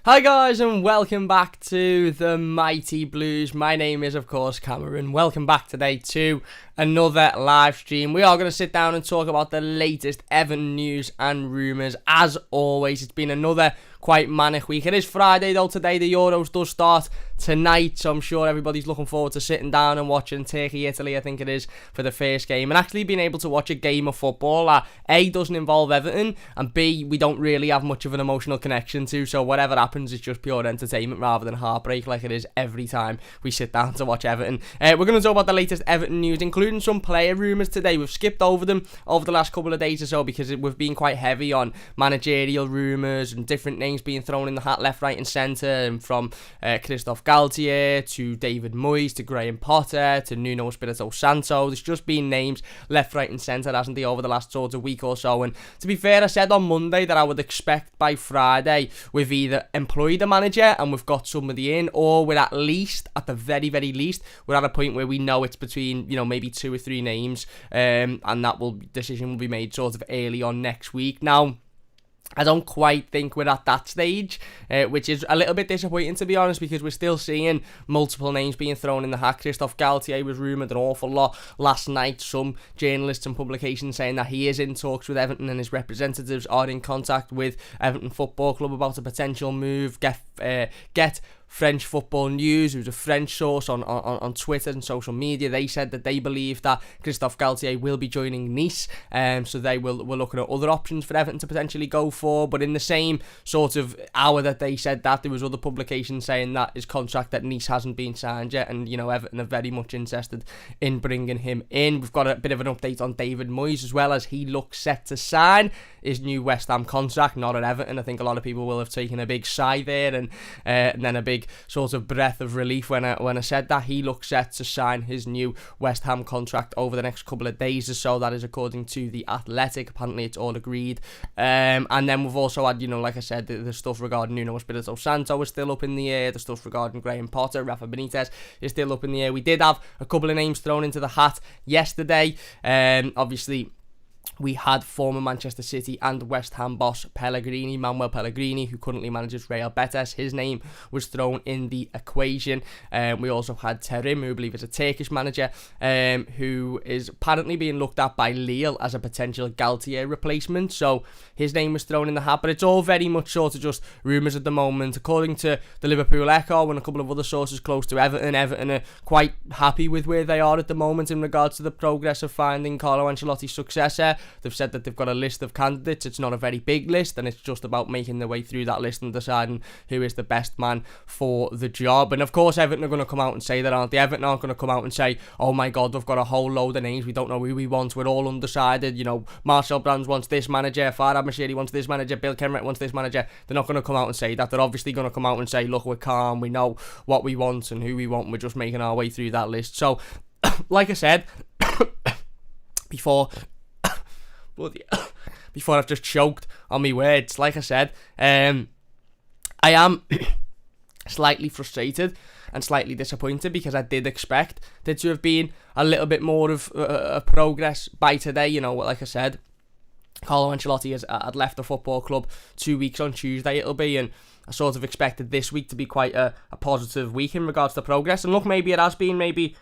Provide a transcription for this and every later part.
Hi guys and welcome back to the Mighty Blues. My name is of course Cameron. Welcome back today to another live stream. We are going to sit down and talk about the latest Everton news and rumours. As always, it's been another quite manic week. It is Friday though today. The Euros does start tonight, so I'm sure everybody's looking forward to sitting down and watching Turkey, Italy, I think it is, for the first game, and actually being able to watch a game of football that A, doesn't involve Everton, and B, we don't really have much of an emotional connection to, so whatever happens is just pure entertainment rather than heartbreak like it is every time we sit down to watch Everton. We're going to talk about the latest Everton news, including some player rumours today. We've skipped over them over the last couple of days or so because we've been quite heavy on managerial rumours and different names being thrown in the hat left, right and centre, and from Christophe Galtier to David Moyes to Graham Potter to Nuno Espirito Santo. There's just been names left, right and centre, hasn't there, over the last sort of week or so. And to be fair, I said on Monday that I would expect by Friday we've either employed a manager and we've got somebody in, or we're at least, at the very, very least, we're at a point where we know it's between, maybe 2 or 3 names, and that decision will be made sort of early on next week. Now, I don't quite think we're at that stage, which is a little bit disappointing, to be honest, because we're still seeing multiple names being thrown in the hat. Christophe Galtier was rumoured an awful lot last night. Some journalists and publications saying that he is in talks with Everton and his representatives are in contact with Everton Football Club about a potential move. Get French Football News, who's a French source on Twitter and social media, they said that they believe that Christophe Galtier will be joining Nice, so they were looking at other options for Everton to potentially go for. But in the same sort of hour that they said that, there was other publications saying that his contract at Nice hasn't been signed yet, and Everton are very much interested in bringing him in. We've got a bit of an update on David Moyes as well, as he looks set to sign his new West Ham contract, not at Everton. I think a lot of people will have taken a big sigh there, and then a big sort of breath of relief when I said that. He looks set to sign his new West Ham contract over the next couple of days or so. That is according to The Athletic. Apparently it's all agreed. And then we've also had, like I said, the stuff regarding Nuno Espirito Santo is still up in the air. The stuff regarding Graham Potter, Rafa Benitez is still up in the air. We did have a couple of names thrown into the hat yesterday. Obviously, we had former Manchester City and West Ham boss Manuel Pellegrini, who currently manages Real Betis. His name was thrown in the equation. We also had Terim, who I believe is a Turkish manager, who is apparently being looked at by Lille as a potential Galtier replacement. So his name was thrown in the hat, but it's all very much sort of just rumours at the moment. According to the Liverpool Echo and a couple of other sources close to Everton are quite happy with where they are at the moment in regards to the progress of finding Carlo Ancelotti's successor. They've said that they've got a list of candidates. It's not a very big list, and it's just about making their way through that list and deciding who is the best man for the job. And of course, Everton are going to come out and say that, aren't they? Everton aren't going to come out and say, oh my God, we've got a whole load of names, we don't know who we want, we're all undecided. Marcel Brands wants this manager, Farhad Moshiri wants this manager, Bill Kenwright wants this manager. They're not going to come out and say that. They're obviously going to come out and say, look, we're calm, we know what we want and who we want, we're just making our way through that list. So, like I said, before I've just choked on my words, like I said, I am slightly frustrated and slightly disappointed because I did expect there to have been a little bit more of progress by today. Like I said, Carlo Ancelotti had left the football club 2 weeks on Tuesday it'll be, and I sort of expected this week to be quite a positive week in regards to progress. And look, maybe it has been, maybe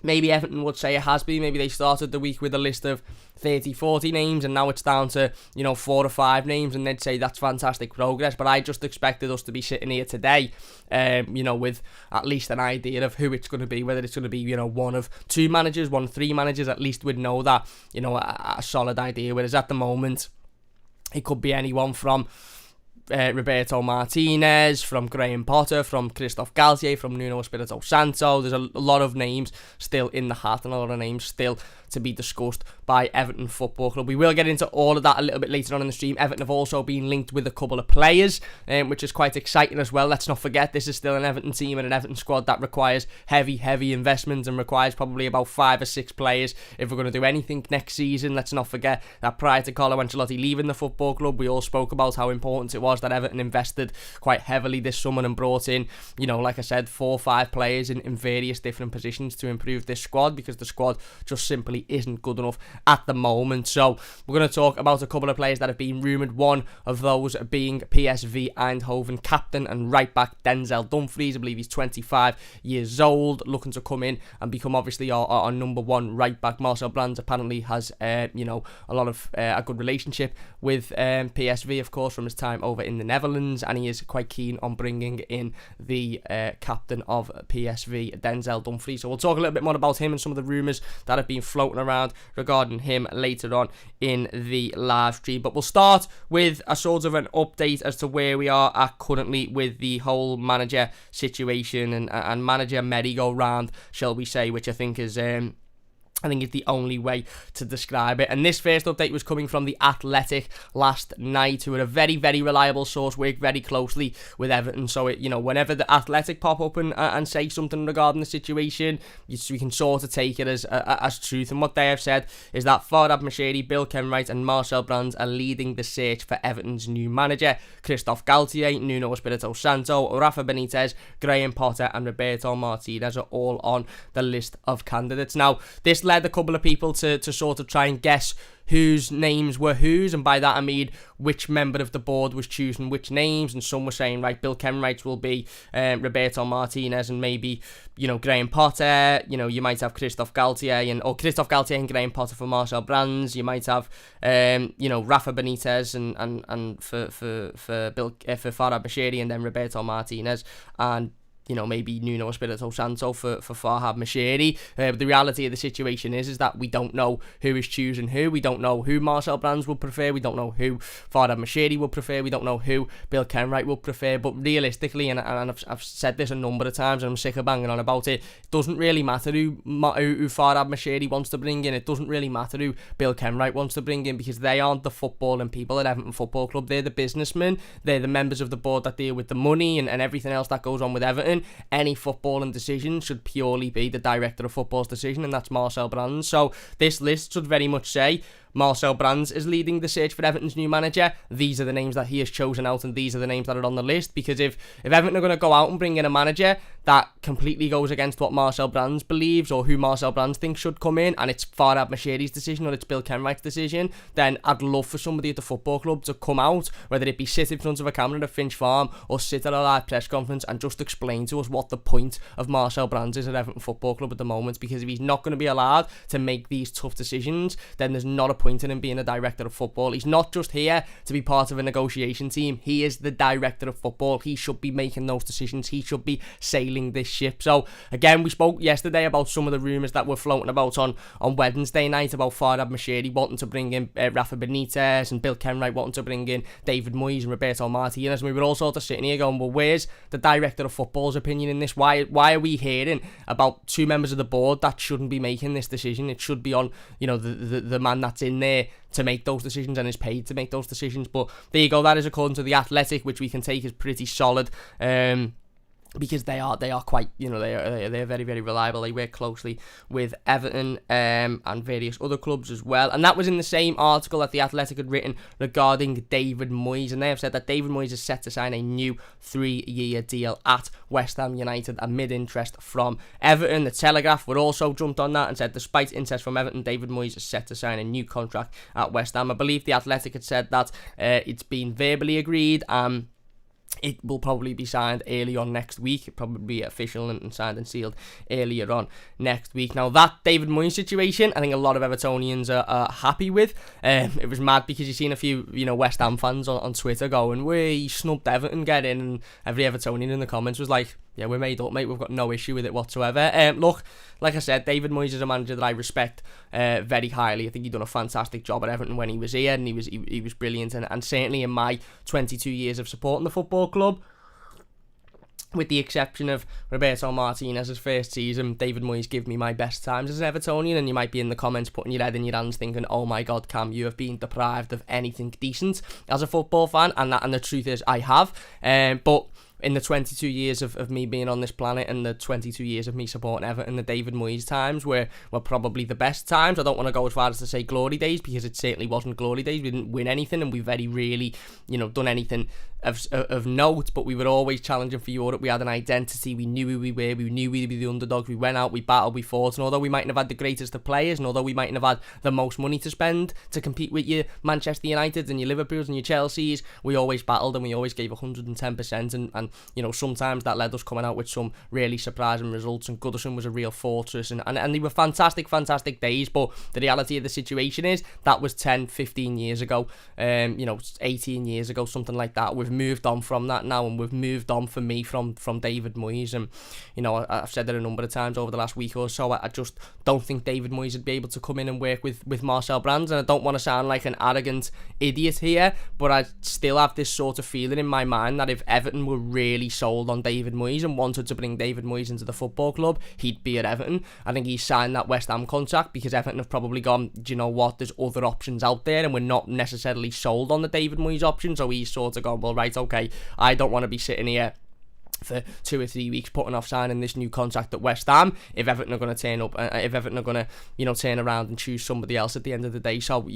Everton would say it has been. Maybe they started the week with a list of 30, 40 names and now it's down to, 4 or 5 names, and they'd say that's fantastic progress. But I just expected us to be sitting here today, with at least an idea of who it's going to be, whether it's going to be, one of 2 managers, 1 of 3 managers. At least we'd know that, a solid idea. Whereas at the moment, it could be anyone from Roberto Martinez, from Graham Potter, from Christophe Galtier, from Nuno Espirito Santo. There's a lot of names still in the hat and a lot of names still to be discussed by Everton Football Club. We will get into all of that a little bit later on in the stream. Everton have also been linked with a couple of players, which is quite exciting as well. Let's not forget, this is still an Everton team and an Everton squad that requires heavy investment and requires probably about 5 or 6 players if we're going to do anything next season. Let's not forget that prior to Carlo Ancelotti leaving the football club, we all spoke about how important it was was that Everton invested quite heavily this summer and brought in, like I said, 4 or 5 players in various different positions to improve this squad, because the squad just simply isn't good enough at the moment. So we're going to talk about a couple of players that have been rumoured, one of those being PSV Eindhoven captain and right back Denzel Dumfries. I believe he's 25 years old, looking to come in and become obviously our number one right back. Marcel Brands apparently has a lot of a good relationship with PSV, of course, from his time over in the Netherlands, and he is quite keen on bringing in the captain of PSV, Denzel Dumfries. So we'll talk a little bit more about him and some of the rumours that have been floating around regarding him later on in the live stream. But we'll start with a sort of an update as to where we are at currently with the whole manager situation and manager merry-go-round, shall we say, which I think is the only way to describe it. And this first update was coming from The Athletic last night, who are a very, very reliable source, work very closely with Everton. So, whenever The Athletic pop up and say something regarding the situation, we can sort of take it as truth. And what they have said is that Farhad Moshiri, Bill Kenwright and Marcel Brands are leading the search for Everton's new manager. Christophe Galtier, Nuno Espirito Santo, Rafa Benitez, Graham Potter and Roberto Martinez are all on the list of candidates. Now, this led a couple of people to sort of try and guess whose names were whose, and by that I mean which member of the board was choosing which names. And some were saying, right, Bill Kenwright will be Roberto Martinez, and maybe Graham Potter. You might have Christophe Galtier or Christophe Galtier and Graham Potter for Marcel Brands. You might have Rafa Benitez and for Farhad Moshiri, and then Roberto Martinez, and maybe Nuno Espirito Santo for Farhad Moshiri. But the reality of the situation is that we don't know who is choosing who. We don't know who Marcel Brands would prefer. We don't know who Farhad Moshiri would prefer. We don't know who Bill Kenwright would prefer. But realistically, and I've said this a number of times and I'm sick of banging on about it, it doesn't really matter who Farhad Moshiri wants to bring in. It doesn't really matter who Bill Kenwright wants to bring in, because they aren't the footballing people at Everton Football Club. They're the businessmen. They're the members of the board that deal with the money and everything else that goes on with Everton. Any footballing decision should purely be the director of football's decision, and that's Marcel Brands. So this list should very much say Marcel Brands is leading the search for Everton's new manager. These are the names that he has chosen out, and these are the names that are on the list. Because if Everton are going to go out and bring in a manager that completely goes against what Marcel Brands believes or who Marcel Brands thinks should come in, and it's Farhad Moshiri's decision or it's Bill Kenwright's decision, then I'd love for somebody at the football club to come out, whether it be sit in front of a camera at Finch Farm or sit at a live press conference and just explain to us what the point of Marcel Brands is at Everton Football Club at the moment. Because if he's not going to be allowed to make these tough decisions, then there's not a point in him being a director of football. He's not just here to be part of a negotiation team. He is the director of football. He should be making those decisions. He should be sailing this ship. So again, we spoke yesterday about some of the rumours that were floating about on Wednesday night about Farhad Moshiri wanting to bring in Rafa Benitez and Bill Kenwright wanting to bring in David Moyes and Roberto Martinez. And we were all sort of sitting here going, well, where's the director of football's opinion in this? Why are we hearing about two members of the board that shouldn't be making this decision? It should be on the man that's in there to make those decisions and is paid to make those decisions. But there you go, that is according to The Athletic, which we can take as pretty solid. Because they are quite, they're very, very reliable. They work closely with Everton and various other clubs as well. And that was in the same article that The Athletic had written regarding David Moyes. And they have said that David Moyes is set to sign a new 3-year deal at West Ham United amid interest from Everton. The Telegraph were also jumped on that and said, despite interest from Everton, David Moyes is set to sign a new contract at West Ham. I believe The Athletic had said that it's been verbally agreed. It will probably be signed early on next week. It'll probably be official and signed and sealed earlier on next week. Now, that David Moyes situation, I think a lot of Evertonians are happy with. It was mad because you've seen a few, West Ham fans on Twitter going, "We snubbed Everton, get in," and every Evertonian in the comments was like, yeah, we're made up, mate. We've got no issue with it whatsoever. Look, like I said, David Moyes is a manager that I respect very highly. I think he's done a fantastic job at Everton when he was here, and he was brilliant. And certainly in my 22 years of supporting the football club, with the exception of Roberto Martinez's first season, David Moyes gave me my best times as an Evertonian. And you might be in the comments putting your head in your hands thinking, oh my God, Cam, you have been deprived of anything decent as a football fan. And the truth is, I have. But in the 22 years of me being on this planet and the 22 years of me supporting Everton, the David Moyes times were probably the best times. I don't want to go as far as to say glory days, because it certainly wasn't glory days. We didn't win anything, and we very rarely, done anything of note, but we were always challenging for Europe. We had an identity. We knew who we were. We knew we'd be the underdogs. We went out, we battled, we fought, and although we mightn't have had the greatest of players, and although we mightn't have had the most money to spend to compete with your Manchester Uniteds and your Liverpools and your Chelseas, we always battled and we always gave 110%, and sometimes that led us coming out with some really surprising results, and Goodison was a real fortress, and they were fantastic days. But the reality of the situation is that was 10, 15 years ago, 18 years ago, something like that. We've moved on from that now, and we've moved on, for me, from David Moyes. And I've said it a number of times over the last week or so, I just don't think David Moyes would be able to come in and work with Marcel Brands, and I don't want to sound like an arrogant idiot here, but I still have this sort of feeling in my mind that if Everton were really sold on David Moyes and wanted to bring David Moyes into the football club, he'd be at Everton. I think he signed that West Ham contract because Everton have probably gone, do you know what, there's other options out there and we're not necessarily sold on the David Moyes option, so he's sort of gone, well, right, okay, I don't want to be sitting here for 2 or 3 weeks putting off signing this new contract at West Ham if Everton are going to turn up, if Everton are going to turn around and choose somebody else at the end of the day. So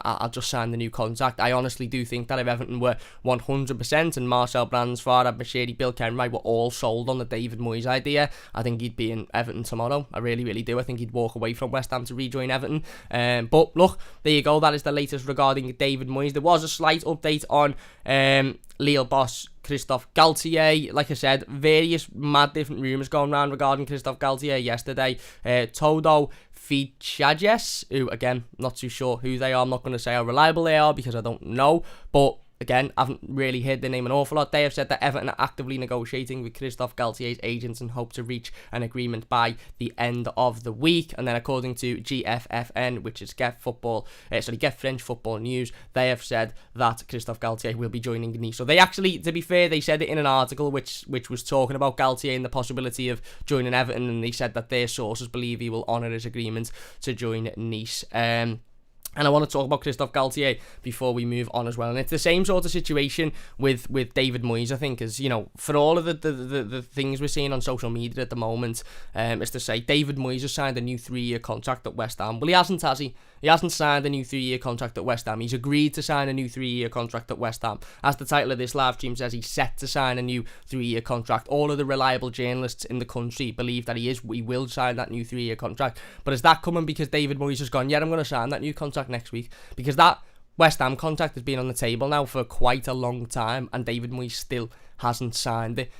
I'll just sign the new contract. I honestly do think that if Everton were 100% and Marcel Brands, Farhad Moshiri, Bill Kenwright were all sold on the David Moyes idea, I think he'd be in Everton tomorrow. I really do. I think he'd walk away from West Ham to rejoin Everton. But look, there you go, that is the latest regarding David Moyes. There was a slight update on Lille boss Christophe Galtier. Like I said, various mad different rumours going around regarding Christophe Galtier yesterday. Todo Fichajes, who, again, not too sure who they are. I'm not going to say how reliable they are because I don't know, but again, I haven't really heard the name an awful lot. They have said that Everton are actively negotiating with Christophe Galtier's agents and hope to reach an agreement by the end of the week. And then according to GFFN, which is Get French Football News, they have said that Christophe Galtier will be joining Nice. So they actually, to be fair, they said it in an article which was talking about Galtier and the possibility of joining Everton, and they said that their sources believe he will honour his agreement to join Nice. And I want to talk about Christophe Galtier before we move on as well. And it's the same sort of situation with David Moyes, I think, as, for all of the things we're seeing on social media at the moment, is to say David Moyes has signed a new 3-year contract at West Ham. Well, he hasn't, has he? He hasn't signed a new 3-year contract at West Ham. He's agreed to sign a new 3-year contract at West Ham. As the title of this live stream says, he's set to sign a new 3-year contract. All of the reliable journalists in the country believe that he will sign that new 3-year contract. But is that coming because David Moyes has gone, yeah, I'm going to sign that new contract next week? Because that West Ham contract has been on the table now for quite a long time, and David Moyes still hasn't signed it.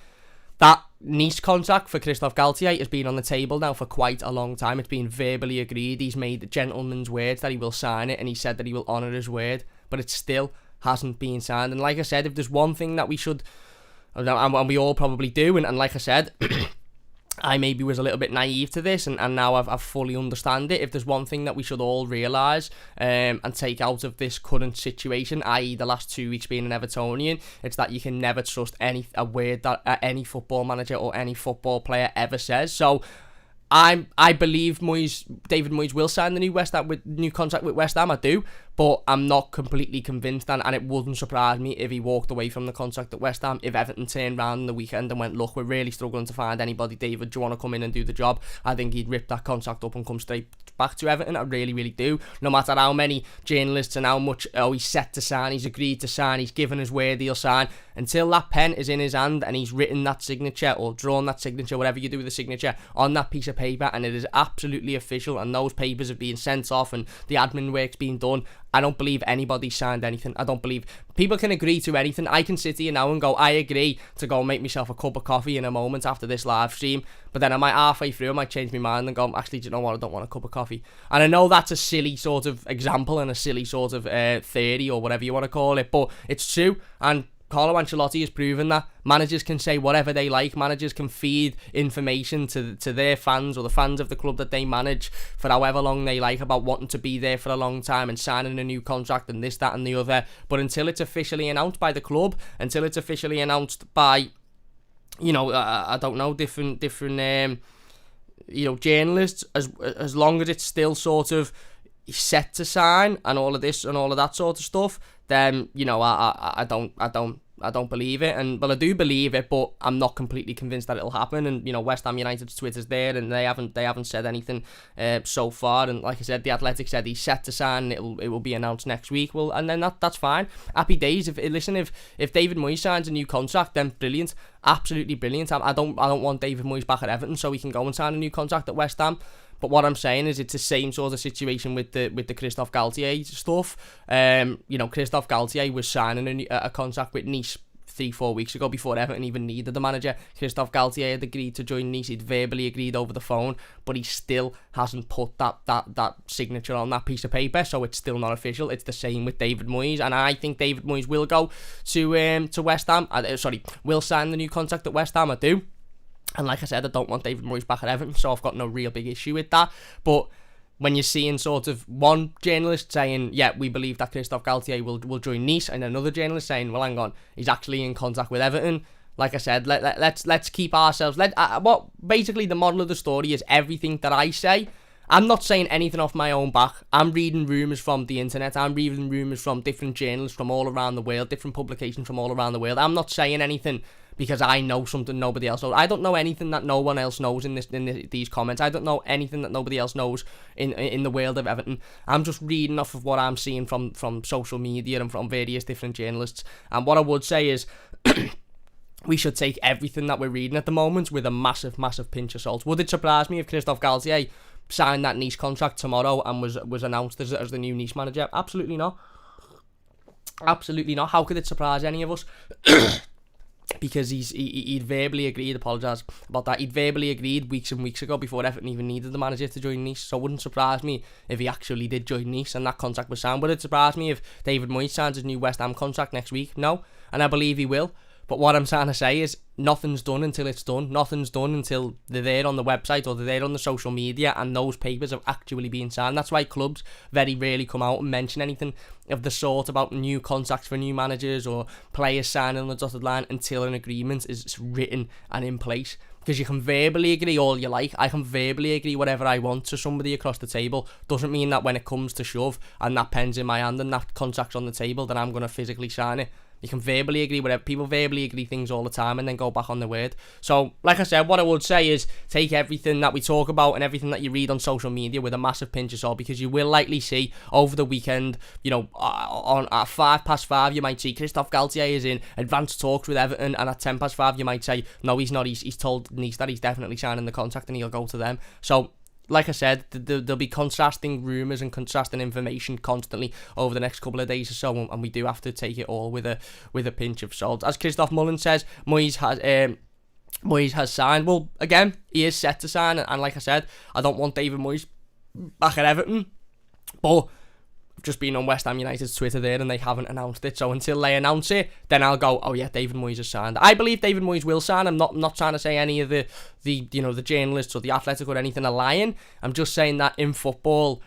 That Nice contract for Christophe Galtier has been on the table now for quite a long time. It's been verbally agreed. He's made the gentleman's words that he will sign it, and he said that he will honour his word, but it still hasn't been signed. And like I said, if there's one thing that we should, and we all probably do, and like I said, I maybe was a little bit naive to this, and now I've fully understand it. If there's one thing that we should all realise and take out of this current situation, i.e. the last 2 weeks being an Evertonian, it's that you can never trust a word that any football manager or any football player ever says. So I believe David Moyes will sign the new contract with West Ham. I do, but I'm not completely convinced, and it wouldn't surprise me if he walked away from the contract at West Ham. If Everton turned around in the weekend and went, look, we're really struggling to find anybody, David, do you want to come in and do the job? I think he'd rip that contract up and come straight back to Everton. I really do. No matter how many journalists and how much, he's set to sign, he's agreed to sign, he's given his word he'll sign, until that pen is in his hand and he's written that signature or drawn that signature, whatever you do with the signature, on that piece of paper, and it is absolutely official and those papers have been sent off and the admin work's been done, I don't believe anybody signed anything. I don't believe people can agree to anything. I can sit here now and go, I agree to go make myself a cup of coffee in a moment after this live stream, but then I might halfway through, I might change my mind and go, actually, do you know what, I don't want a cup of coffee. And I know that's a silly sort of example and a silly sort of theory or whatever you want to call it, but it's true, and Carlo Ancelotti has proven that managers can say whatever they like. Managers can feed information to their fans or the fans of the club that they manage for however long they like about wanting to be there for a long time and signing a new contract and this, that and the other. But until it's officially announced by the club, until it's officially announced by, I don't know, different journalists, as long as it's still sort of set to sign and all of this and all of that sort of stuff, then I don't I don't believe it, and well, I do believe it, but I'm not completely convinced that it'll happen. And you know, West Ham United's Twitter's there, and they haven't said anything so far. And like I said, the Athletic said he's set to sign. It will be announced next week. Well, and then that's fine. Happy days. If David Moyes signs a new contract, then brilliant, absolutely brilliant. I don't want David Moyes back at Everton, so he can go and sign a new contract at West Ham. But what I'm saying is it's the same sort of situation with the Christophe Galtier stuff. You know, Christophe Galtier was signing a contract with Nice 3-4 weeks ago before Everton even needed the manager. Christophe Galtier had agreed to join Nice. He'd verbally agreed over the phone, but he still hasn't put that signature on that piece of paper, so it's still not official. It's the same with David Moyes, and I think David Moyes will go to West Ham. Will sign the new contract at West Ham. I do. And like I said, I don't want David Moyes back at Everton, so I've got no real big issue with that. But when you're seeing sort of one journalist saying, yeah, we believe that Christophe Galtier will join Nice, and another journalist saying, well, hang on, he's actually in contact with Everton. Like I said, let's keep ourselves... basically the model of the story is everything that I say. I'm not saying anything off my own back. I'm reading rumours from the internet. I'm reading rumours from different journalists from all around the world, different publications from all around the world. I'm not saying anything because I know something nobody else knows. I don't know anything that no one else knows in these comments. I don't know anything that nobody else knows in the world of Everton. I'm just reading off of what I'm seeing from social media and from various different journalists. And what I would say is we should take everything that we're reading at the moment with a massive, massive pinch of salt. Would it surprise me if Christophe Galtier signed that Nice contract tomorrow and was announced as the new Nice manager? Absolutely not. Absolutely not. How could it surprise any of us? Because he'd verbally agreed, apologise about that, he'd verbally agreed weeks and weeks ago before Everton even needed the manager to join Nice, so it wouldn't surprise me if he actually did join Nice and that contract was signed. Would it surprise me if David Moyes signs his new West Ham contract next week? No, and I believe he will. But what I'm trying to say is nothing's done until it's done. Nothing's done until they're there on the website or they're there on the social media and those papers have actually been signed. That's why clubs very rarely come out and mention anything of the sort about new contracts for new managers or players signing on the dotted line until an agreement is written and in place. Because you can verbally agree all you like. I can verbally agree whatever I want to somebody across the table. Doesn't mean that when it comes to shove and that pen's in my hand and that contract's on the table, that I'm going to physically sign it. You can verbally agree whatever. People verbally agree things all the time and then go back on their word. So, like I said, what I would say is take everything that we talk about and everything that you read on social media with a massive pinch of salt, because you will likely see over the weekend, you know, at 5:05 you might see Christophe Galtier is in advanced talks with Everton, and at 5:10 you might say, no, he's not. He's told Nice that he's definitely signing the contract and he'll go to them. So, like I said, there'll be contrasting rumours and contrasting information constantly over the next couple of days or so, and we do have to take it all with a pinch of salt. As Christophe Mullin says, Moyes has signed. Well, again, he is set to sign, and like I said, I don't want David Moyes back at Everton, but I've just been on West Ham United's Twitter there and they haven't announced it, so until they announce it, then I'll go, oh yeah, David Moyes has signed. I believe David Moyes will sign. I'm not trying to say any of the journalists or the Athletic or anything are lying. I'm just saying that in football,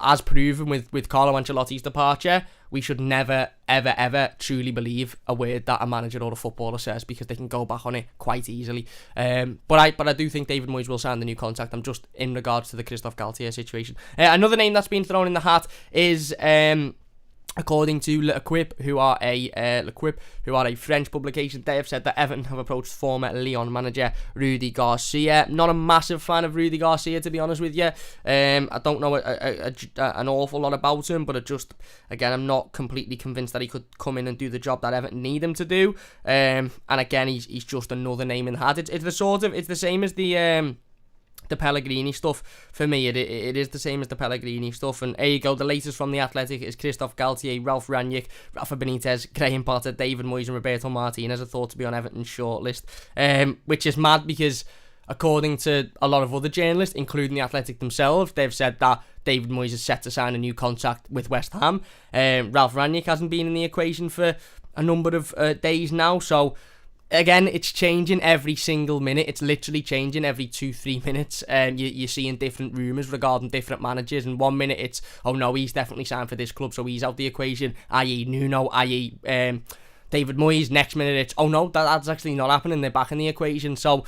as proven with Carlo Ancelotti's departure, we should never, ever, ever truly believe a word that a manager or a footballer says, because they can go back on it quite easily. But I do think David Moyes will sign the new contract. I'm just in regards to the Christophe Galtier situation. Another name that's been thrown in the hat is according to L'Equipe, who are a French publication. They have said that Everton have approached former Lyon manager Rudy Garcia. Not a massive fan of Rudy Garcia, to be honest with you. I don't know an awful lot about him, but I'm not completely convinced that he could come in and do the job that Everton need him to do. And again, he's just another name in the hat. It's the same as the Pellegrini stuff. For me, it is the same as the Pellegrini stuff. And there you go, the latest from The Athletic is Christophe Galtier, Ralph Rangnick, Rafa Benitez, Graham Potter, David Moyes and Roberto Martinez are thought to be on Everton's shortlist, which is mad because according to a lot of other journalists, including The Athletic themselves, they've said that David Moyes is set to sign a new contract with West Ham. Ralph Rangnick hasn't been in the equation for a number of days now, so again, it's changing every single minute. It's literally changing every 2-3 minutes. You're seeing different rumours regarding different managers. And 1 minute it's, oh no, he's definitely signed for this club, so he's out the equation, i.e. Nuno, i.e. David Moyes. Next minute it's, oh no, that's actually not happening, they're back in the equation. So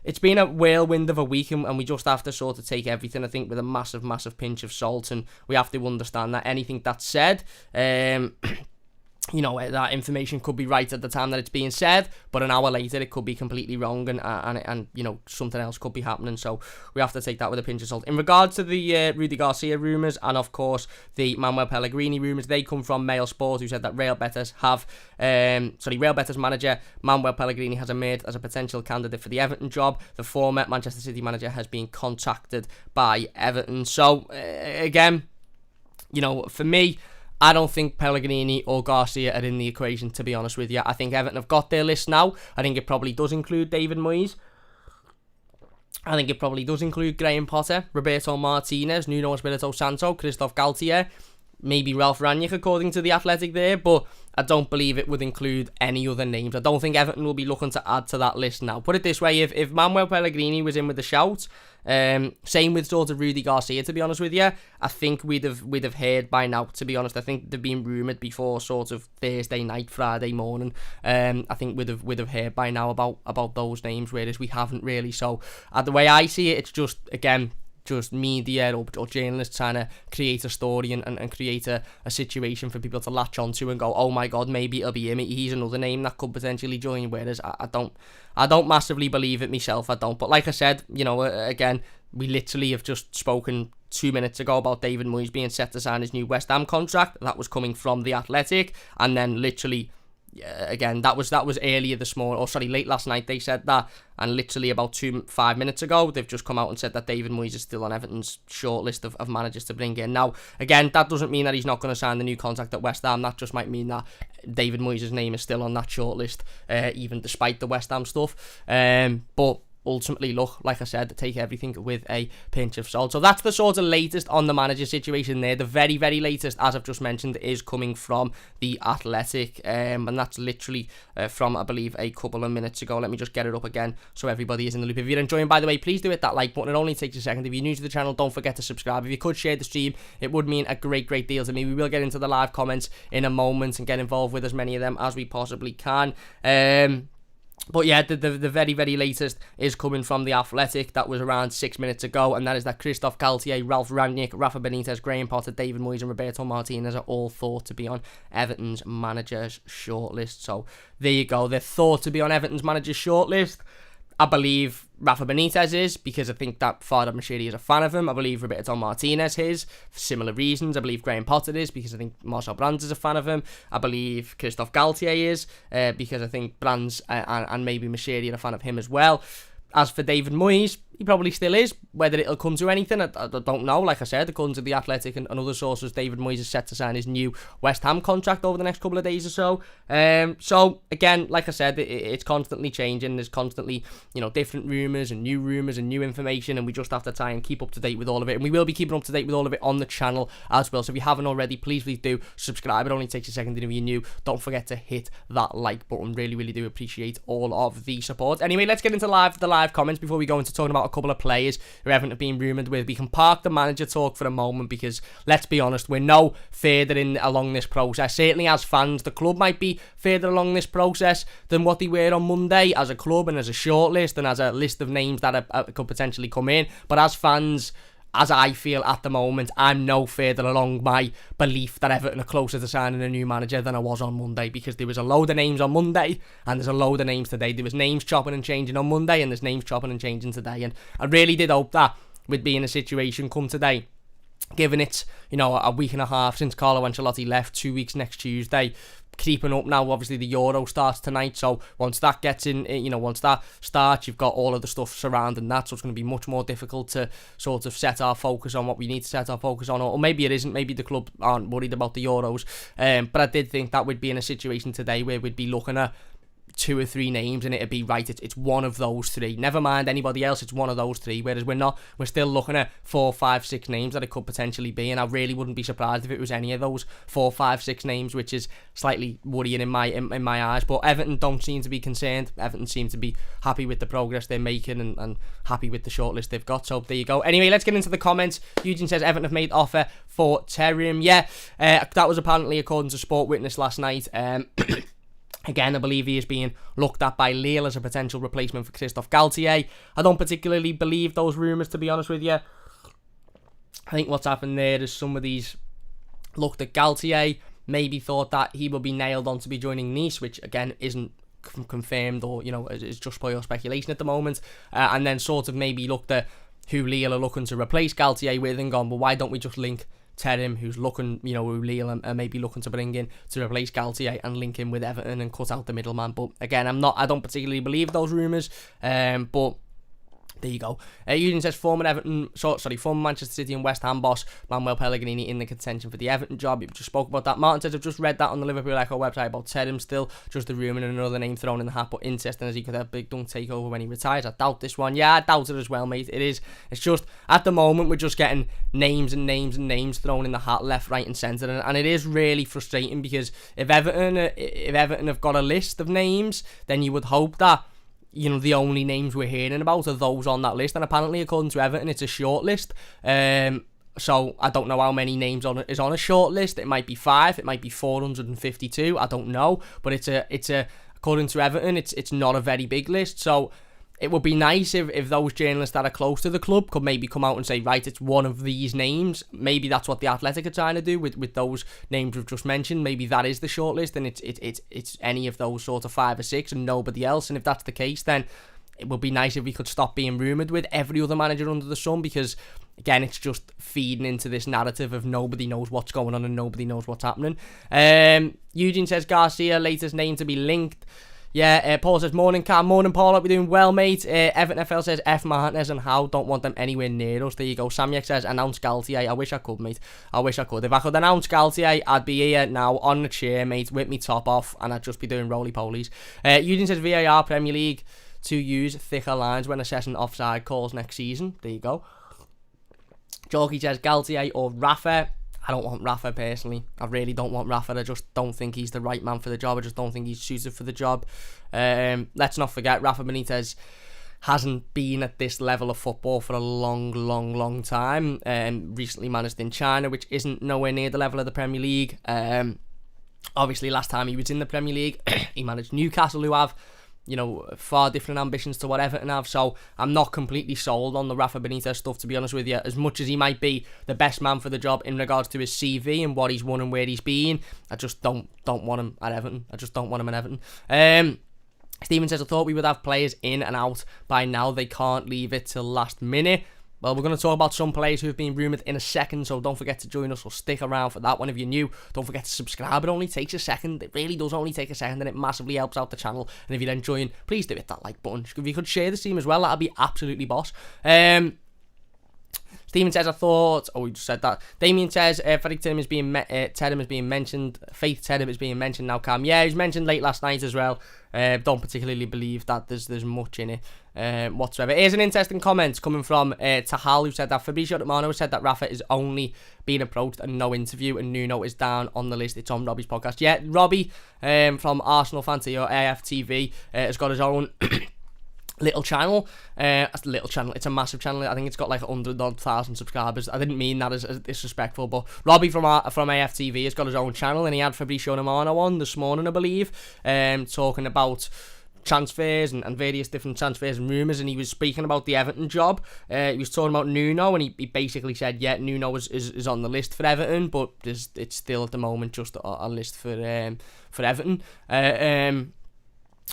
it's been a whirlwind of a week, and we just have to sort of take everything, I think, with a massive, massive pinch of salt. And we have to understand that anything that's said that information could be right at the time that it's being said, but an hour later it could be completely wrong, and something else could be happening. So we have to take that with a pinch of salt. In regards to the Rudy Garcia rumours, and of course the Manuel Pellegrini rumours, they come from Mail Sport, who said that Real Betis manager Manuel Pellegrini has emerged as a potential candidate for the Everton job. The former Manchester City manager has been contacted by Everton. So again, for me, I don't think Pellegrini or Garcia are in the equation, to be honest with you. I think Everton have got their list now. I think it probably does include David Moyes. I think it probably does include Graham Potter, Roberto Martinez, Nuno Espirito Santo, Christophe Galtier, maybe Ralph Rangnick, according to The Athletic there, but I don't believe it would include any other names. I don't think Everton will be looking to add to that list now. Put it this way, if Manuel Pellegrini was in with the shout, same with sort of Rudy Garcia, to be honest with you, I think we'd have heard by now, to be honest. I think they've been rumoured before sort of Thursday night, Friday morning. I think we'd have heard by now about those names, whereas we haven't really. So the way I see it, it's just, again, just media or journalists trying to create a story and create a situation for people to latch onto and go, oh my god, maybe it'll be him, he's another name that could potentially join, whereas I don't massively believe it myself. I don't. But like I said, again, we literally have just spoken 2 minutes ago about David Moyes being set to sign his new West Ham contract. That was coming from The Athletic, and then literally, again, that was earlier this morning, late last night they said that, and literally about 5 minutes ago they've just come out and said that David Moyes is still on Everton's shortlist of managers to bring in. Now again, that doesn't mean that he's not going to sign the new contract at West Ham. That just might mean that David Moyes' name is still on that shortlist, even despite the West Ham stuff, but ultimately, look, like I said, take everything with a pinch of salt. So that's the sort of latest on the manager situation there. The very, very latest, as I've just mentioned, is coming from The Athletic, and that's literally from, I believe, a couple of minutes ago. Let me just get it up again so everybody is in the loop. If you're enjoying, by the way, please do hit that like button. It only takes a second. If you're new to the channel, don't forget to subscribe. If you could share the stream, it would mean a great, great deal to me. We will get into the live comments in a moment and get involved with as many of them as we possibly can. But yeah, the very, very latest is coming from The Athletic. That was around 6 minutes ago, and that is that Christophe Galtier, Ralph Rangnick, Rafa Benitez, Graham Potter, David Moyes and Roberto Martinez are all thought to be on Everton's managers shortlist. So there you go. They're thought to be on Everton's managers shortlist. I believe Rafa Benitez is, because I think that Farhad Moshiri is a fan of him. I believe Roberto Martinez is, for similar reasons. I believe Graham Potter is, because I think Marcel Brands is a fan of him. I believe Christophe Galtier is, because I think Brands and maybe Moshiri are a fan of him as well. As for David Moyes, he probably still is. Whether it'll come to anything, I don't know. Like I said, according to The Athletic and other sources, David Moyes is set to sign his new West Ham contract over the next couple of days or so. So again, like I said, it's constantly changing. There's constantly, different rumours and new information, and we just have to try and keep up to date with all of it. And we will be keeping up to date with all of it on the channel as well. So if you haven't already, please do subscribe. It only takes a second, and if you're new, don't forget to hit that like button. Really, really do appreciate all of the support. Anyway, let's get into the live comments before we go into talking about a couple of players who haven't been rumoured with. We can park the manager talk for a moment, because let's be honest, we're no further along this process. Certainly as fans, the club might be further along this process than what they were on Monday as a club and as a shortlist and as a list of names that could potentially come in. But as fans, as I feel at the moment, I'm no further along my belief that Everton are closer to signing a new manager than I was on Monday, because there was a load of names on Monday and there's a load of names today. There was names chopping and changing on Monday and there's names chopping and changing today, and I really did hope that we'd be in a situation come today, given it's, a week and a half since Carlo Ancelotti left, 2 weeks next Tuesday, creeping up now. Obviously the Euro starts tonight, so once that gets in, once that starts, you've got all of the stuff surrounding that, so it's going to be much more difficult to sort of set our focus on what we need to set our focus on, or maybe it isn't. Maybe the club aren't worried about the Euros, but I did think that we'd be in a situation today where we'd be looking at 2 or 3 names and it'd be right, it's one of those 3, never mind anybody else, it's one of those 3, whereas we're still looking at 4, 5, 6 names that it could potentially be, and I really wouldn't be surprised if it was any of those 4, 5, 6 names, which is slightly worrying in my eyes. But Everton don't seem to be concerned. Everton seem to be happy with the progress they're making and happy with the shortlist they've got, so there you go. Anyway, let's get into the comments. Eugene says Everton have made offer for Terrim. That was apparently according to Sport Witness last night. Again, I believe he is being looked at by Lille as a potential replacement for Christophe Galtier. I don't particularly believe those rumours, to be honest with you. I think what's happened there is somebody's looked at Galtier, maybe thought that he would be nailed on to be joining Nice, which again isn't confirmed, or is just pure speculation at the moment, and then sort of maybe looked at who Lille are looking to replace Galtier with and gone, well, why don't we just link Terim, who's looking, who Lille are maybe looking to bring in to replace Galtier, and link him with Everton and cut out the middleman. But again, I don't particularly believe those rumours, but there you go. Eugene says former Manchester City and West Ham boss Manuel Pellegrini in the contention for the Everton job. We just spoke about that. Martin says, I've just read that on the Liverpool Echo website about Terim, still just a rumour and another name thrown in the hat, but interesting as he could have a big dunk takeover when he retires. I doubt this one. Yeah, I doubt it as well, mate. It's just, at the moment, we're just getting names and names and names thrown in the hat left, right and centre, and it is really frustrating, because if Everton have got a list of names, then you would hope that the only names we're hearing about are those on that list, and apparently according to Everton it's a short list. So I don't know how many names is on a short list. It might be 5, it might be 452, I don't know, but it's a according to Everton it's not a very big list. So it would be nice if those journalists that are close to the club could maybe come out and say, right, it's one of these names. Maybe that's what the Athletic are trying to do with those names we've just mentioned. Maybe that is the shortlist, and it's any of those sort of 5 or 6 and nobody else. And if that's the case, then it would be nice if we could stop being rumoured with every other manager under the sun, because again, it's just feeding into this narrative of nobody knows what's going on and nobody knows what's happening. Eugene says Garcia, latest name to be linked. Yeah, Paul says, morning Cam, morning Paul, hope you're doing well, mate. Everton FL says, F Martinez and Howe, don't want them anywhere near us. There you go. Samyek says, announce Galtier. I wish I could, mate. I wish I could. If I could announce Galtier, I'd be here now on the chair, mate, with me top off, and I'd just be doing roly-polies. Eugene says, VAR Premier League to use thicker lines when assessing offside calls next season. There you go. Jorky says, Galtier or Rafa. I don't want Rafa personally. I really don't want Rafa. I just don't think he's the right man for the job. I just don't think he's suited for the job. Let's not forget, Rafa Benitez hasn't been at this level of football for a long time. Recently managed in China, which isn't nowhere near the level of the Premier League. Obviously, last time he was in the Premier League, he managed Newcastle, who have far different ambitions to what Everton have. So I'm not completely sold on the Rafa Benitez stuff, to be honest with you. As much as he might be the best man for the job in regards to his CV and what he's won and where he's been, I just don't want him at Everton. I just don't want him at Everton. Stephen says, I thought we would have players in and out by now. They can't leave it till last minute. Well, we're going to talk about some players who have been rumoured in a second, so don't forget to join us or stick around for that one. If you're new, don't forget to subscribe. It only takes a second. It really does only take a second, and it massively helps out the channel. And if you're enjoying, please do hit that like button. If you could share the stream as well, that'd be absolutely boss. Stephen says, I thought... Oh, we just said that. Damien says, Faith Terim is being mentioned. Faith Terim is being mentioned now, Cam. Yeah, he was mentioned late last night as well. Don't particularly believe that there's much in it whatsoever. Here's an interesting comment coming from Tahal, who said that Fabrizio Romano said that Rafa is only being approached and no interview, and Nuno is down on the list. It's on Robbie's podcast. Yeah, Robbie from Arsenal Fantasy or AFTV has got his own... little channel. It's a massive channel. I think it's got like 100,000 subscribers. I didn't mean that as disrespectful, but Robbie from AFTV has got his own channel, and he had Fabrizio Romano on this morning, I believe, talking about transfers and various different transfers and rumours, and he was speaking about the Everton job. He was talking about Nuno, and he basically said, yeah, Nuno is on the list for Everton, but it's still at the moment just a list for Everton.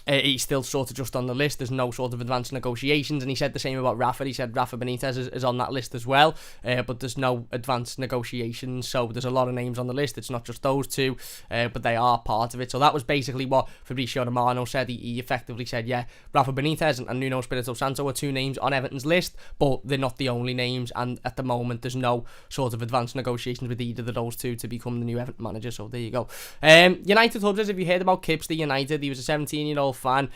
He's still sort of just on the list. There's no sort of advanced negotiations, and he said the same about Rafa. He said Rafa Benitez is on that list as well, but there's no advanced negotiations, so there's a lot of names on the list. It's not just those two, but they are part of it. So that was basically what Fabrizio Romano said. He effectively said, yeah, Rafa Benitez and Nuno Espirito Santo are two names on Everton's list, but they're not the only names, and at the moment there's no sort of advanced negotiations with either of those two to become the new Everton manager. So there you go. United Hub says, if you heard about Kipster United, he was a 17-year-old fan,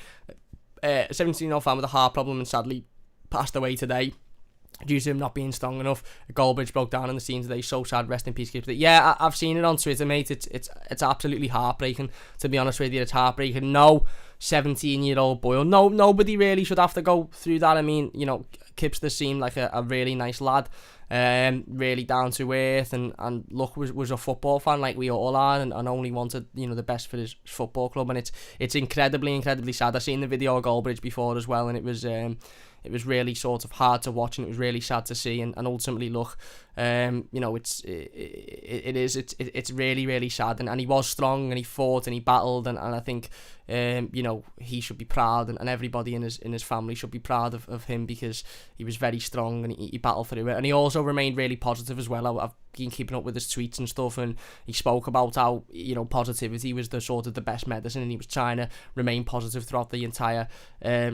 a 17-year-old fan with a heart problem, and sadly passed away today due to him not being strong enough. Goldbridge broke down on the scene today. So sad. Rest in peace, Kipster. Yeah, I've seen it on Twitter, mate. It's absolutely heartbreaking, to be honest with you. It's heartbreaking. No 17-year-old boy, or nobody really should have to go through that. I mean, Kipster seemed like a really nice lad, really down to earth, and look, was a football fan like we all are, and only wanted the best for his football club, and it's incredibly sad. I've seen the video of Goldbridge before as well, and it was really sort of hard to watch, and it was really sad to see, and ultimately, look, It's really, really sad, and he was strong, and he fought and he battled, and I think he should be proud, and everybody in his family should be proud of him, because he was very strong, and he battled through it, and he also remained really positive as well. I've been keeping up with his tweets and stuff, and he spoke about how positivity was the best medicine, and he was trying to remain positive throughout the entire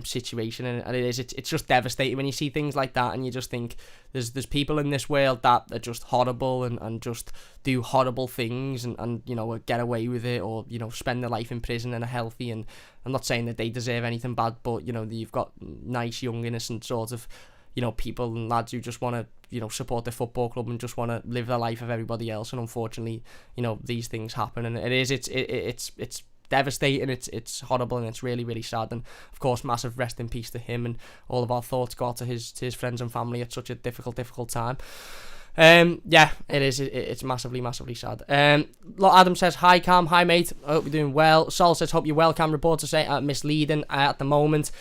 situation, and it's just devastating when you see things like that, and you just think there's people in this world that are just horrible and just do horrible things and get away with it, or spend their life in prison and are healthy. And I'm not saying that they deserve anything bad, but you've got nice, young, innocent sort of people and lads who just want to support their football club and just want to live the life of everybody else, and unfortunately these things happen, and it's devastating, it's horrible, and it's really, really sad. And of course, massive rest in peace to him, and all of our thoughts go out to his friends and family at such a difficult time. It's massively, massively sad. Adam says, hi Cam, hi mate, I hope you're doing well. Sol says, hope you're well Cam, reporters say misleading at the moment.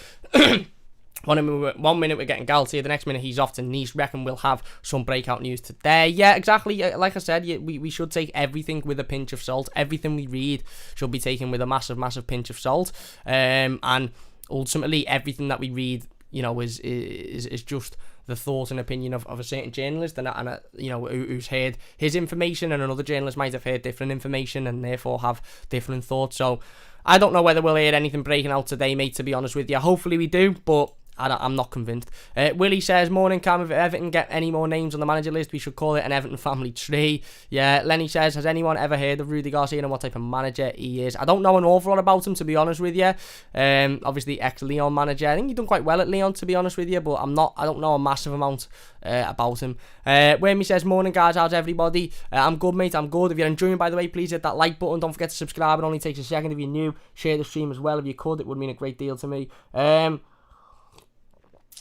1 minute we're getting Galtier, the next minute he's off to Nice. Reckon we'll have some breakout news today. Yeah, exactly. Like I said, we should take everything with a pinch of salt. Everything we read should be taken with a massive, massive pinch of salt. And ultimately, everything that we read, is just the thought and opinion of a certain journalist, and who's heard his information, and another journalist might have heard different information and therefore have different thoughts. So I don't know whether we'll hear anything breaking out today, mate, to be honest with you. Hopefully we do, but I'm not convinced. Willie says, morning Cam, if Everton get any more names on the manager list, we should call it an Everton family tree. Yeah, Lenny says, has anyone ever heard of Rudy Garcia and what type of manager he is? I don't know an awful lot about him, to be honest with you. Obviously ex-Lyon manager. I think he's done quite well at Lyon, to be honest with you, but I don't know a massive amount about him. Whammy says, morning guys, how's everybody? I'm good, mate, I'm good. If you're enjoying, by the way, please hit that like button. Don't forget to subscribe. It only takes a second. If you're new, share the stream as well if you could. It would mean a great deal to me.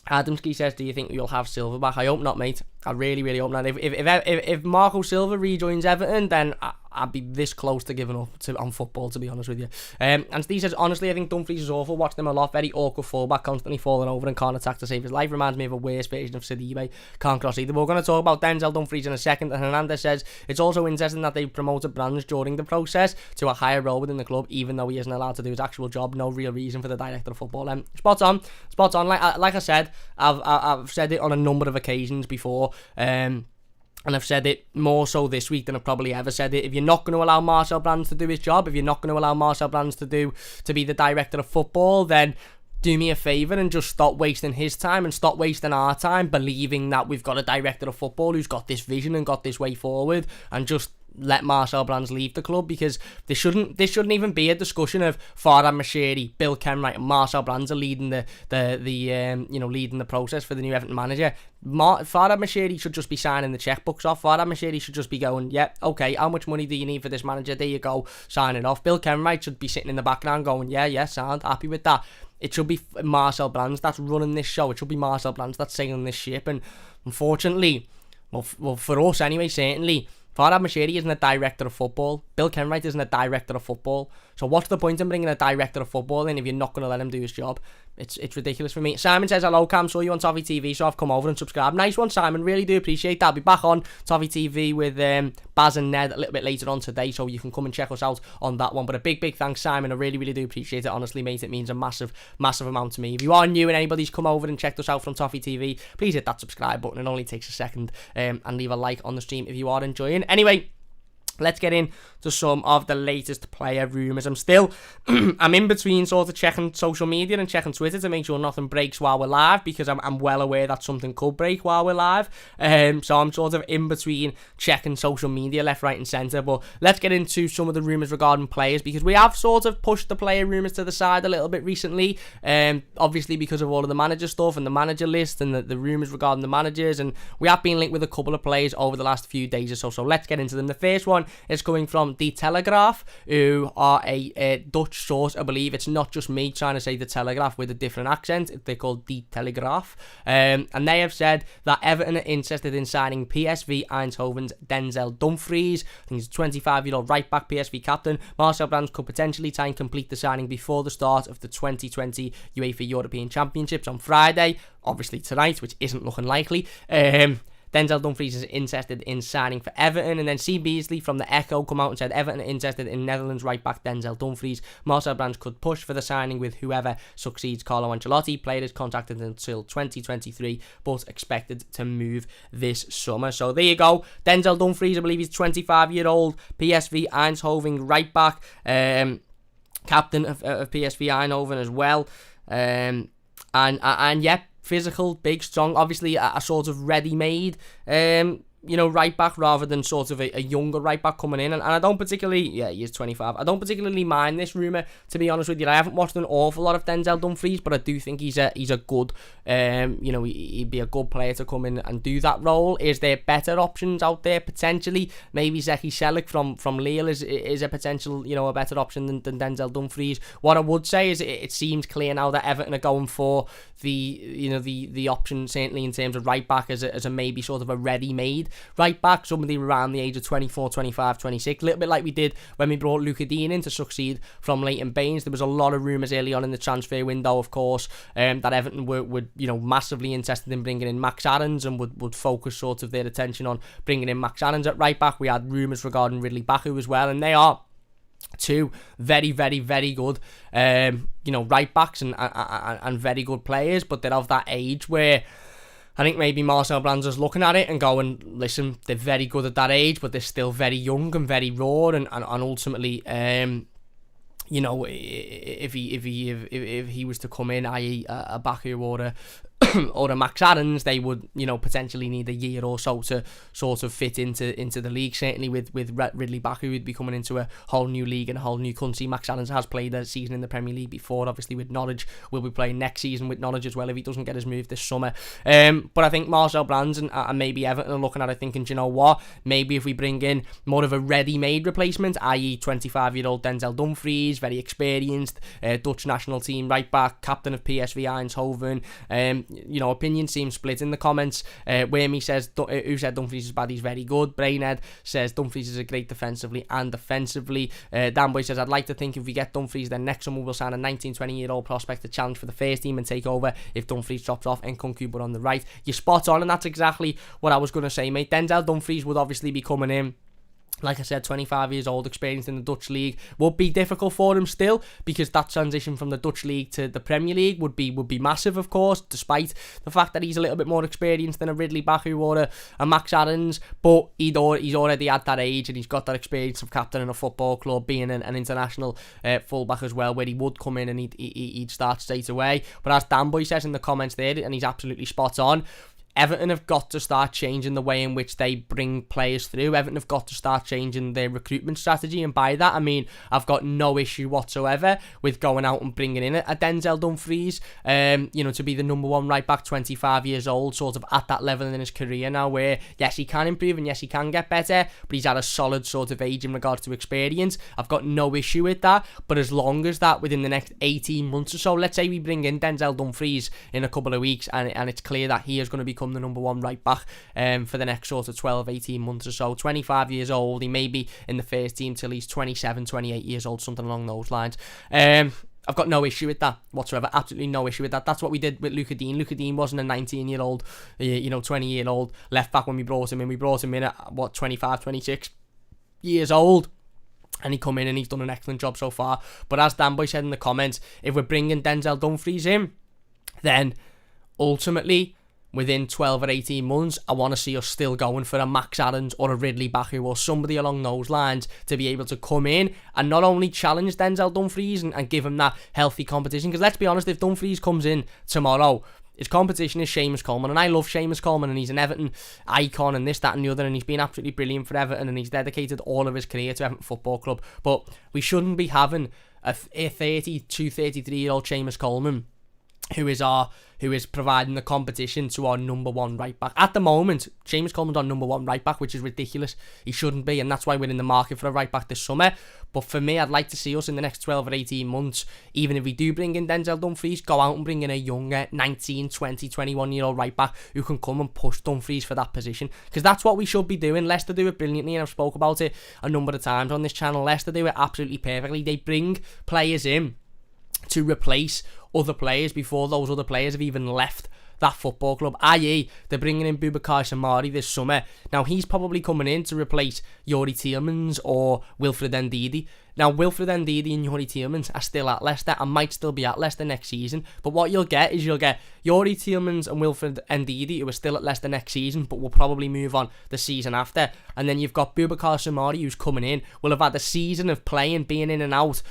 Adamski says, do you think you'll have Silva back? I hope not, mate. I really, really hope not. If Marco Silva rejoins Everton, then I'd be this close to giving up on football, to be honest with you. And Steve says, honestly, I think Dumfries is awful. Watched him a lot. Very awkward fullback, constantly falling over and can't attack to save his life. Reminds me of a worse version of Sidibe. Can't cross either. We're going to talk about Denzel Dumfries in a second. And Hernandez says, it's also interesting that they promoted Brands during the process to a higher role within the club, even though he isn't allowed to do his actual job. No real reason for the director of football. Spot on. Like I said, I've said it on a number of occasions before. And I've said it more so this week than I've probably ever said it. If you're not going to allow Marcel Brands to do his job, if you're not going to allow Marcel Brands to be the director of football, then do me a favour and just stop wasting his time and stop wasting our time believing that we've got a director of football who's got this vision and got this way forward, and just let Marcel Brands leave the club, because this shouldn't even be a discussion of Farhad Moshiri, Bill Kenwright and Marcel Brands are leading leading the process for the new Everton manager. Farhad Moshiri should just be signing the checkbooks off. Farhad Moshiri should just be going, yeah, okay, how much money do you need for this manager? There you go, sign it off. Bill Kenwright should be sitting in the background going, yeah, sound, happy with that. It should be Marcel Brands that's running this show. It should be Marcel Brands that's sailing this ship. And unfortunately, well for us anyway, certainly, Farhad Moshiri isn't a director of football. Bill Kenwright isn't a director of football. So what's the point in bringing a director of football in if you're not going to let him do his job? It's ridiculous for me. Simon says, hello Cam, saw you on Toffee TV, so I've come over and subscribed. Nice one, Simon, really do appreciate that. I'll be back on Toffee TV with Baz and Ned a little bit later on today, so you can come and check us out on that one. But a big thanks, Simon. I really, really do appreciate it. Honestly, mate, it means a massive amount to me. If you are new and anybody's come over and checked us out from Toffee TV, please hit that subscribe button. It only takes a second, and leave a like on the stream if you are enjoying. Anyway, let's get into some of the latest player rumours. I'm in between sort of checking social media and checking Twitter to make sure nothing breaks while we're live, because I'm well aware that something could break while we're live. So I'm sort of in between checking social media left, right and centre. But let's get into some of the rumours regarding players, because we have sort of pushed the player rumours to the side a little bit recently. Obviously because of all of the manager stuff and the manager list and the rumours regarding the managers. And we have been linked with a couple of players over the last few days or so. So let's get into them. The first one is coming from The Telegraph, who are a Dutch source, I believe. It's not just me trying to say The Telegraph with a different accent. They're called The Telegraph. And they have said that Everton are interested in signing PSV Eindhoven's Denzel Dumfries. I think he's a 25-year-old right-back PSV captain. Marcel Brands could potentially try and complete the signing before the start of the 2020 UEFA European Championships on Friday. Obviously tonight, which isn't looking likely. Denzel Dumfries is interested in signing for Everton. And then C. Beasley from the Echo come out and said Everton are interested in Netherlands right-back Denzel Dumfries. Marcel Brands could push for the signing with whoever succeeds Carlo Ancelotti. Player is contracted until 2023, but expected to move this summer. So there you go. Denzel Dumfries, I believe he's 25-year-old PSV Eindhoven right-back. Captain of PSV Eindhoven as well. And yeah, physical, big, strong, obviously a sort of ready-made right back rather than sort of a younger right back coming in. And I don't particularly, he's 25. I don't particularly mind this rumour, to be honest with you. I haven't watched an awful lot of Denzel Dumfries, but I do think he's a good, he'd be a good player to come in and do that role. Is there better options out there potentially? Maybe Zeki Celik from Lille is a potential, a better option than Denzel Dumfries. What I would say is it seems clear now that Everton are going for the option, certainly in terms of right back, as a maybe sort of a ready-made right back, somebody around the age of 24, 25, 26, a little bit like we did when we brought Luca Dean in to succeed from Leighton Baines. There was a lot of rumours early on in the transfer window, of course, that Everton were massively interested in bringing in Max Aarons and would focus sort of their attention on bringing in Max Aarons at right back. We had rumours regarding Ridley Baku as well, and they are two very, very, very good right backs and very good players, but they're of that age where I think maybe Marcel Brands is looking at it and going, listen, they're very good at that age, but they're still very young and very raw, and ultimately, if he was to come in, i.e. a Baku or a Max Aarons, they would, potentially need a year or so to sort of fit into the league. Certainly with Ridley Baku, who'd be coming into a whole new league and a whole new country. Max Aarons has played a season in the Premier League before, obviously with Norwich. Will be playing next season with Norwich as well if he doesn't get his move this summer. But I think Marcel Brands and maybe Everton are looking at it thinking, do you know what? Maybe if we bring in more of a ready-made replacement, i.e. 25-year-old Denzel Dumfries, very experienced, Dutch national team right back, captain of PSV Eindhoven. Opinions seem split in the comments. Wormy says, who said Dumfries is bad, he's very good. Brainhead says Dumfries is a great defensively and offensively. Danboy says, I'd like to think if we get Dumfries, then next summer we'll sign a 19-20-year-old prospect to challenge for the first team and take over if Dumfries drops off and Nkunku but on the right. You're spot on, and that's exactly what I was going to say, mate. Denzel Dumfries would obviously be coming in, like I said, 25 years old, experienced in the Dutch League. Would be difficult for him still, because that transition from the Dutch League to the Premier League would be massive, of course, despite the fact that he's a little bit more experienced than a Ridley Baku or a Max Aarons. But he's already at that age, and he's got that experience of captaining a football club, being an international fullback as well, where he would come in and he'd start straight away. But as Danboy says in the comments there, and he's absolutely spot on, Everton have got to start changing the way in which they bring players through. Everton have got to start changing their recruitment strategy, and by that I mean I've got no issue whatsoever with going out and bringing in a Denzel Dumfries, to be the number one right back, 25 years old, sort of at that level in his career now, where yes, he can improve and yes, he can get better, but he's at a solid sort of age in regards to experience. I've got no issue with that, but as long as that within the next 18 months or so, let's say we bring in Denzel Dumfries in a couple of weeks, and it's clear that he is going to become the number one right back for the next sort of 12-18 months or so. 25 years old, he may be in the first team till he's 27, 28 years old, something along those lines. I've got no issue with that whatsoever, absolutely no issue with that. That's what we did with Luca Dean. Luca Dean wasn't a 19-year-old, 20-year-old left back when we brought him in. We brought him in at, 25, 26 years old. And he come in and he's done an excellent job so far. But as Danboy said in the comments, if we're bringing Denzel Dumfries in, then ultimately, within 12 or 18 months, I want to see us still going for a Max Aarons or a Ridley Baku or somebody along those lines to be able to come in and not only challenge Denzel Dumfries and give him that healthy competition. Because let's be honest, if Dumfries comes in tomorrow, his competition is Seamus Coleman, and I love Seamus Coleman, and he's an Everton icon and this, that and the other, and he's been absolutely brilliant for Everton, and he's dedicated all of his career to Everton Football Club. But we shouldn't be having a 32, 33-year-old Seamus Coleman who is providing the competition to our number one right back. At the moment, Seamus Coleman's our number one right back, which is ridiculous. He shouldn't be, and that's why we're in the market for a right back this summer. But for me, I'd like to see us in the next 12 or 18 months, even if we do bring in Denzel Dumfries, go out and bring in a younger 19, 20, 21-year-old right back who can come and push Dumfries for that position. Because that's what we should be doing. Leicester do it brilliantly, and I've spoke about it a number of times on this channel. Leicester do it absolutely perfectly. They bring players in to replace other players before those other players have even left that football club, i.e. they're bringing in Boubacar Samari this summer. Now, he's probably coming in to replace Youri Tielemans or Wilfred Ndidi. Now, Wilfred Ndidi and Youri Tielemans are still at Leicester and might still be at Leicester next season. But what you'll get is Youri Tielemans and Wilfred Ndidi, who are still at Leicester next season, but will probably move on the season after. And then you've got Boubacar Samari, who's coming in, will have had a season of playing, being in and out,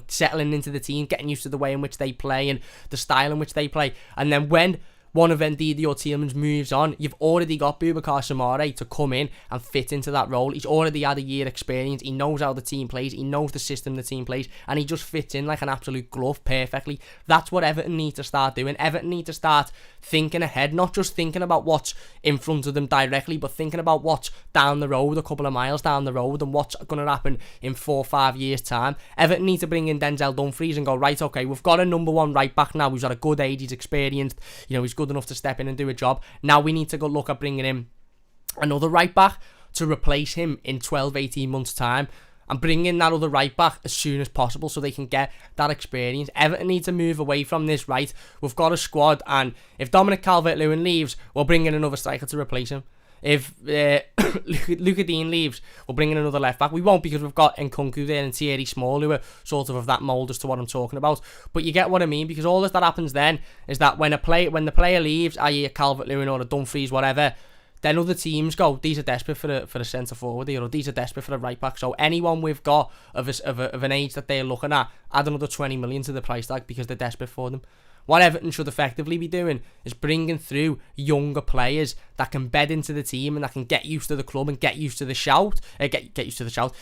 settling into the team, getting used to the way in which they play and the style in which they play. And then when one of Ndidi or Tielemans moves on, you've already got Boubacar Samari to come in and fit into that role. He's already had a year experience. He knows how the team plays. He knows the system the team plays. And he just fits in like an absolute glove perfectly. That's what Everton need to start doing. Everton need to start thinking ahead, not just thinking about what's in front of them directly, but thinking about what's down the road, a couple of miles down the road, and what's going to happen in 4 or 5 years' time. Everton need to bring in Denzel Dumfries and go, right, okay, we've got a number one right back now who's at a good age, he's experienced, he's good enough to step in and do a job. Now we need to go look at bringing in another right back to replace him in 12-18 months' time, and bring in that other right back as soon as possible so they can get that experience. Everton need to move away from this, right? We've got a squad, and if Dominic Calvert-Lewin leaves, we'll bring in another striker to replace him. If Luca Dean leaves, we'll bring in another left back. We won't, because we've got Nkunku there and Thierry Small, who are sort of that mould as to what I'm talking about. But you get what I mean, because all that happens then is that when the player leaves, i.e. a Calvert-Lewin or a Dumfries, whatever, then other teams go, these are desperate for a centre forward here, or these are desperate for a right back. So anyone we've got of an age that they're looking at, add another 20 million to the price tag because they're desperate for them. What Everton should effectively be doing is bringing through younger players that can bed into the team and that can get used to the club and get used to the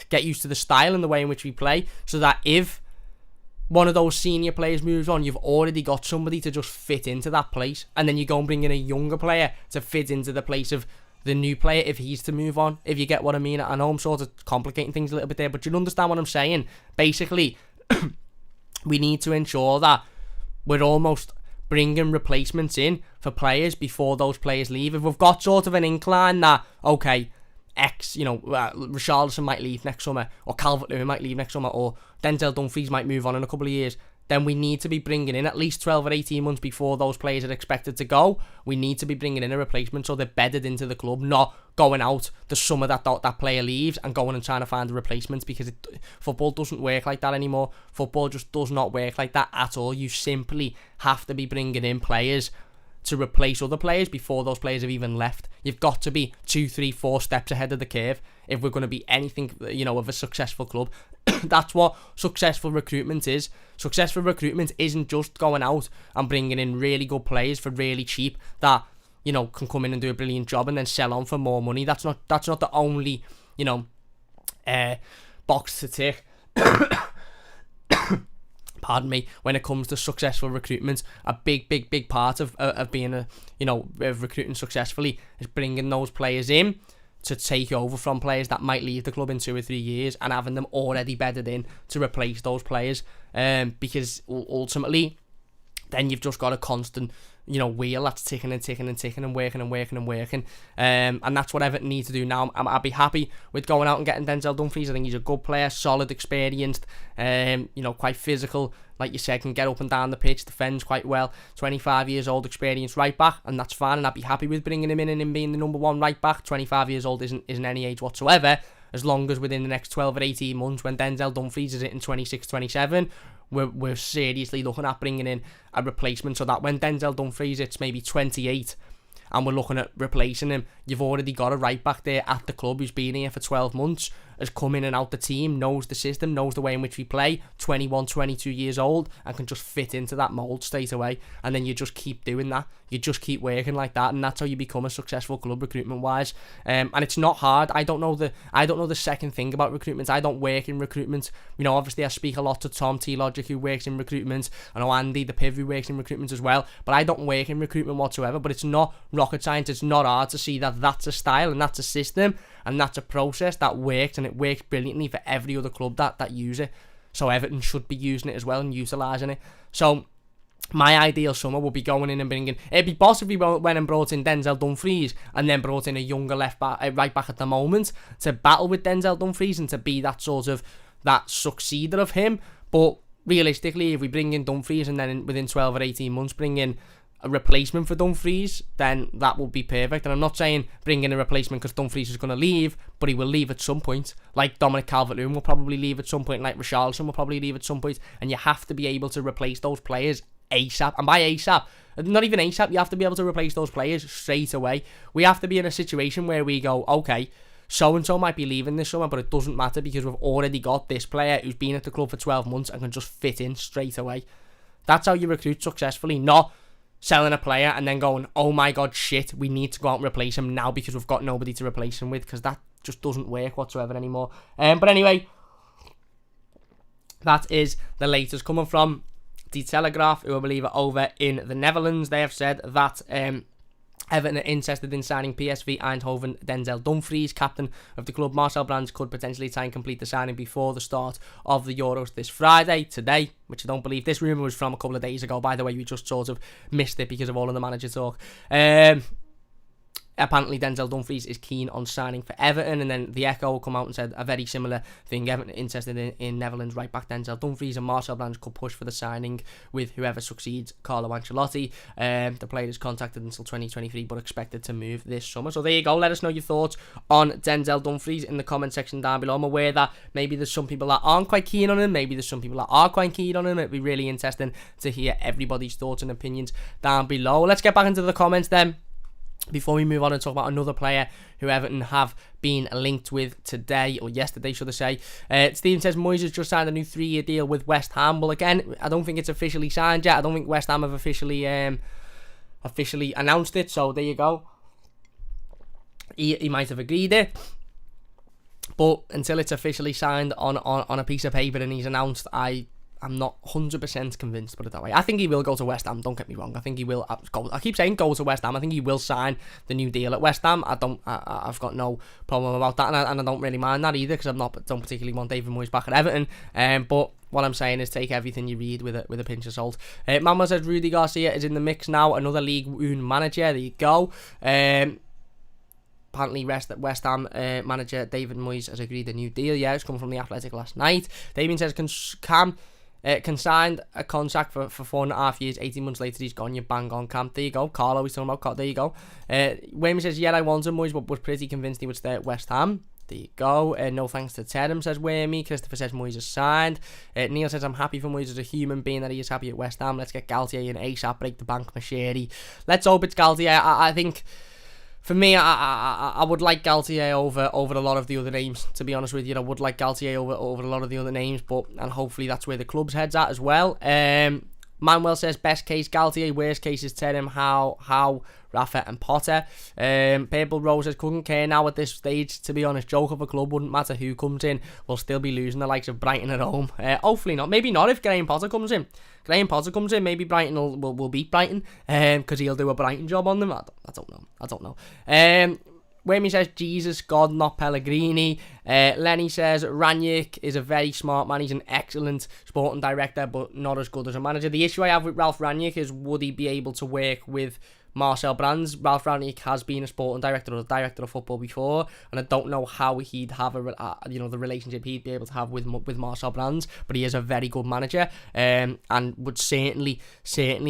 get used to the style and the way in which we play, so that if one of those senior players moves on, you've already got somebody to just fit into that place, and then you go and bring in a younger player to fit into the place of the new player if he's to move on, if you get what I mean. I know I'm sort of complicating things a little bit there, but you understand what I'm saying. Basically, we need to ensure that we're almost bringing replacements in for players before those players leave. If we've got sort of an incline that, okay, Richarlison might leave next summer, or Calvert-Lewin might leave next summer, or Denzel Dumfries might move on in a couple of years, then we need to be bringing in at least 12 or 18 months before those players are expected to go. We need to be bringing in a replacement so they're bedded into the club, not going out the summer that player leaves and going and trying to find a replacement, because football doesn't work like that anymore. Football just does not work like that at all. You simply have to be bringing in players to replace other players before those players have even left. You've got to be 2, 3, 4 steps ahead of the curve if we're going to be anything, of a successful club. That's what successful recruitment is. Successful recruitment isn't just going out and bringing in really good players for really cheap that, can come in and do a brilliant job and then sell on for more money. That's not the only, box to tick. Pardon me, when it comes to successful recruitment, a big part of being of recruiting successfully is bringing those players in to take over from players that might leave the club in 2 or 3 years, and having them already bedded in to replace those players, because ultimately then you've just got a constant wheel that's ticking and ticking and ticking and working and working and working, and that's what Everton need to do now. I'd be happy with going out and getting Denzel Dumfries. I think he's a good player, solid, experienced, quite physical, like you said, can get up and down the pitch, defends quite well, 25 years old, experienced right back, and that's fine, and I'd be happy with bringing him in and him being the number one right back. 25 years old isn't any age whatsoever, as long as within the next 12 or 18 months, when Denzel Dumfries is hitting 26, 27, we're seriously looking at bringing in a replacement, so that when Denzel Dumfries it's maybe 28 and we're looking at replacing him, you've already got a right back there at the club who's been here for 12 months, has come in and out the team, knows the system, knows the way in which we play, 21, 22 years old, and can just fit into that mould straight away. And then you just keep doing that. You just keep working like that, and that's how you become a successful club recruitment wise. And it's not hard. I don't know the second thing about recruitment. I don't work in recruitment. Obviously I speak a lot to Tom T Logic, who works in recruitment. I know Andy the Piv, who works in recruitment as well. But I don't work in recruitment whatsoever. But it's not rocket science. It's not hard to see that that's a style and that's a system and that's a process that works, and it works brilliantly for every other club that use it. So Everton should be using it as well and utilising it. So my ideal summer would be going in and bringing... It'd be boss if we went and brought in Denzel Dumfries and then brought in a younger right back at the moment to battle with Denzel Dumfries and to be that sort of that succeeder of him. But realistically, if we bring in Dumfries and then within 12 or 18 months bring in a replacement for Dumfries, then that would be perfect. And I'm not saying bring in a replacement because Dumfries is going to leave, but he will leave at some point. Like Dominic Calvert-Lewin will probably leave at some point, like Richarlison will probably leave at some point, and you have to be able to replace those players ASAP. And by ASAP, not even ASAP, you have to be able to replace those players straight away. We have to be in a situation where we go, okay, so-and-so might be leaving this summer, but it doesn't matter because we've already got this player who's been at the club for 12 months and can just fit in straight away. That's how you recruit successfully, not selling a player and then going, oh my god, shit, we need to go out and replace him now because we've got nobody to replace him with, because that just doesn't work whatsoever anymore. But anyway, that is the latest coming from The Telegraph, who I believe are over in the Netherlands. They have said that Everton are interested in signing PSV Eindhoven Denzel Dumfries, captain of the club. Marcel Brands could potentially try and complete the signing before the start of the Euros this Friday, today, which I don't believe. This rumour was from a couple of days ago, by the way. We just sort of missed it because of all of the manager talk. Apparently Denzel Dumfries is keen on signing for Everton, and then the Echo will come out and said a very similar thing. Everton interested in Netherlands right back Denzel Dumfries, and Marcel Brands could push for the signing with whoever succeeds Carlo Ancelotti. The player is contacted until 2023 but expected to move this summer. So there you go. Let us know your thoughts on Denzel Dumfries in the comment section down below. I'm aware that maybe there's some people that aren't quite keen on him, maybe there's some people that are quite keen on him. It'd be really interesting to hear everybody's thoughts and opinions down below. Let's get back into the comments then, before we move on and talk about another player who Everton have been linked with today, or yesterday should I say. Stephen says Moyes has just signed a new 3-year deal with West Ham. Well, again, I don't think it's officially signed yet. I don't think West Ham have officially announced it, so there you go. He might have agreed it, but until it's officially signed on a piece of paper and he's announced, I'm not 100% convinced, put it that way. I think he will go to West Ham, don't get me wrong. I think he will go. I keep saying go to West Ham. I think he will sign the new deal at West Ham. I've got no problem about that, and I don't really mind that either, because don't particularly want David Moyes back at Everton. But what I'm saying is take everything you read with a pinch of salt. Mama says Rudy Garcia is in the mix now, another League One manager. There you go. Apparently West Ham manager David Moyes has agreed a new deal. Yeah, it's come from The Athletic last night. Damien says can sign a contract for 4.5 years, 18 months later he's gone. You bang on, Camp. There you go. Carlo, he's talking about. There you go. Wayman says, yeah, I want him. Moyes was pretty convinced he would stay at West Ham. There you go. No thanks to Tedham, says Wayme. Christopher says Moyes is signed. Neil says, I'm happy for Moyes as a human being that he is happy at West Ham. Let's get Galtier in ASAP, break the bank, Machete. Let's hope it's Galtier. I think, for me, I would like Galtier over a lot of the other names, to be honest with you. I would like Galtier over a lot of the other names, and hopefully that's where the club's head's at as well. Manuel says, best case Galtier, worst case is Tedham, Howe, Rafa and Potter. Purple Rose says, couldn't care now at this stage, to be honest. Joke of a club, wouldn't matter who comes in. We'll still be losing the likes of Brighton at home. Hopefully not. Maybe not if Graham Potter comes in. Maybe Brighton will beat Brighton, because he'll do a Brighton job on them. I don't know. Wayme says, Jesus, God, not Pellegrini. Lenny says, Ranić is a very smart man. He's an excellent sporting director, but not as good as a manager. The issue I have with Ralf Ranić is, would he be able to work with Marcel Brands? Ralf Ranić has been a sporting director or a director of football before, and I don't know how he'd have the relationship he'd be able to have with Marcel Brands, but he is a very good manager, and would certainly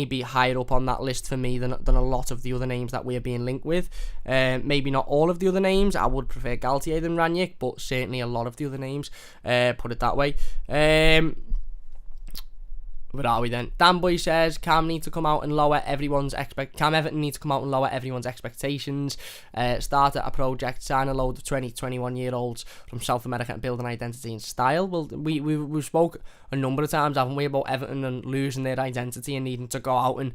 be higher up on that list for me than a lot of the other names that we're being linked with. Maybe not all of the other names. I would prefer Galtier than Ranić, but certainly a lot of the other names, put it that way. Where are we then? Dan Boy says Cam Everton need to come out and lower everyone's expectations. Start a project, sign a load of 21-year-olds from South America and build an identity and style. Well, we've spoke a number of times, haven't we, about Everton and losing their identity and needing to go out and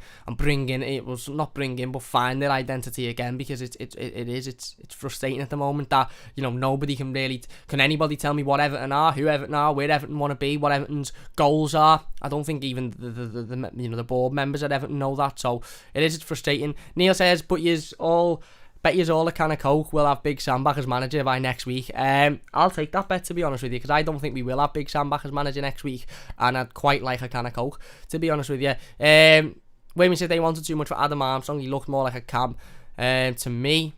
find their identity again, because it's frustrating at the moment that nobody can really. Can anybody tell me what Everton are, who Everton are, where Everton want to be, what Everton's goals are? I don't think even the board members at Everton know that, so it's frustrating. Neil says, bet yous all a can of Coke will have Big Sam back as manager by next week. I'll take that bet, to be honest with you, because I don't think we will have Big Sam back as manager next week, and I'd quite like a can of Coke, to be honest with you. Wayman said they wanted too much for Adam Armstrong. He looked more like a Cam to me.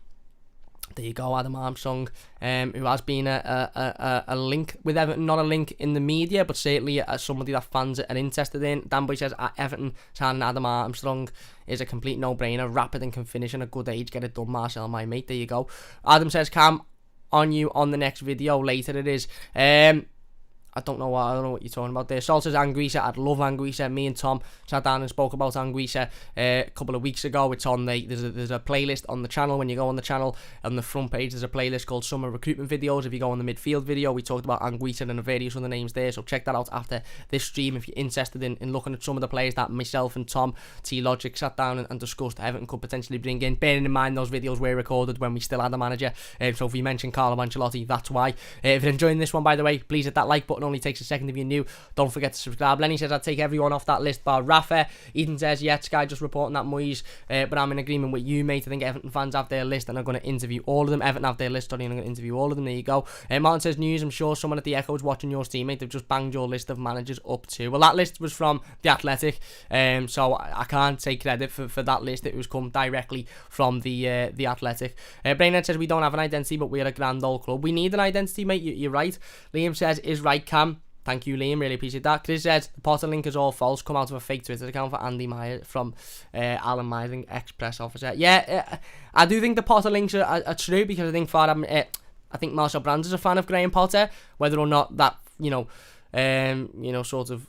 There you go, Adam Armstrong, who has been a link with Everton, not a link in the media, but certainly somebody that fans are interested in. Danboy says Everton signing Adam Armstrong is a complete no-brainer, rapid and can finish in a good age, get it done, Marcel, my mate. There you go. Adam says, Cam, on you on the next video, later it is. I don't know what you're talking about there. Sol says Anguissa. I'd love Anguissa. Me and Tom sat down and spoke about Anguissa a couple of weeks ago. It's on there's a playlist on the channel. When you go on the channel, on the front page, there's a playlist called Summer Recruitment Videos. If you go on the midfield video, we talked about Anguissa and various other names there. So check that out after this stream if you're interested in looking at some of the players that myself and Tom T Logic sat down and discussed Everton could potentially bring in. Bearing in mind those videos were recorded when we still had a manager. So if we mentioned Carlo Ancelotti, that's why. If you're enjoying this one, by the way, please hit that like button. Only takes a second if you're new. Don't forget to subscribe. Lenny says I'd take everyone off that list bar Rafa. Eden says yeah, Sky just reporting that Moyes, but I'm in agreement with you, mate. I think Everton fans have their list and are going to interview all of them. Everton have their list, sorry, and I'm going to interview all of them. There you go. Martin says news. I'm sure someone at the Echo is watching yours, teammate. They've just banged your list of managers up too. Well, that list was from The Athletic, so I can't take credit for that list. It was come directly from the Athletic. Brainerd says we don't have an identity, but we're a grand old club. We need an identity, mate. You're right. Liam says is right, Cam. Thank you, Liam. Really appreciate that. Chris says the Potter link is all false. Come out of a fake Twitter account for Andy Myers from Alan Myers, ex-press officer. Yeah, I do think the Potter links are true because I think I think Marcel Brands is a fan of Graham Potter. Whether or not that sort of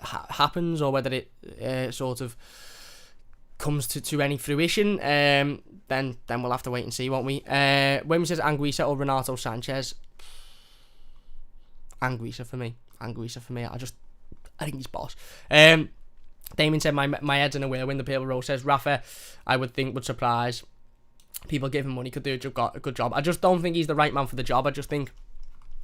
happens or whether it sort of comes to any fruition, then we'll have to wait and see, won't we? Wim says Anguissa or Renato Sanchez. Anguissa for me. I think he's boss. Damien said my head's in a whirlwind. The Pale Rose says Rafa, I would think, would surprise. People give him money, could do a good job. I just don't think he's the right man for the job. I just think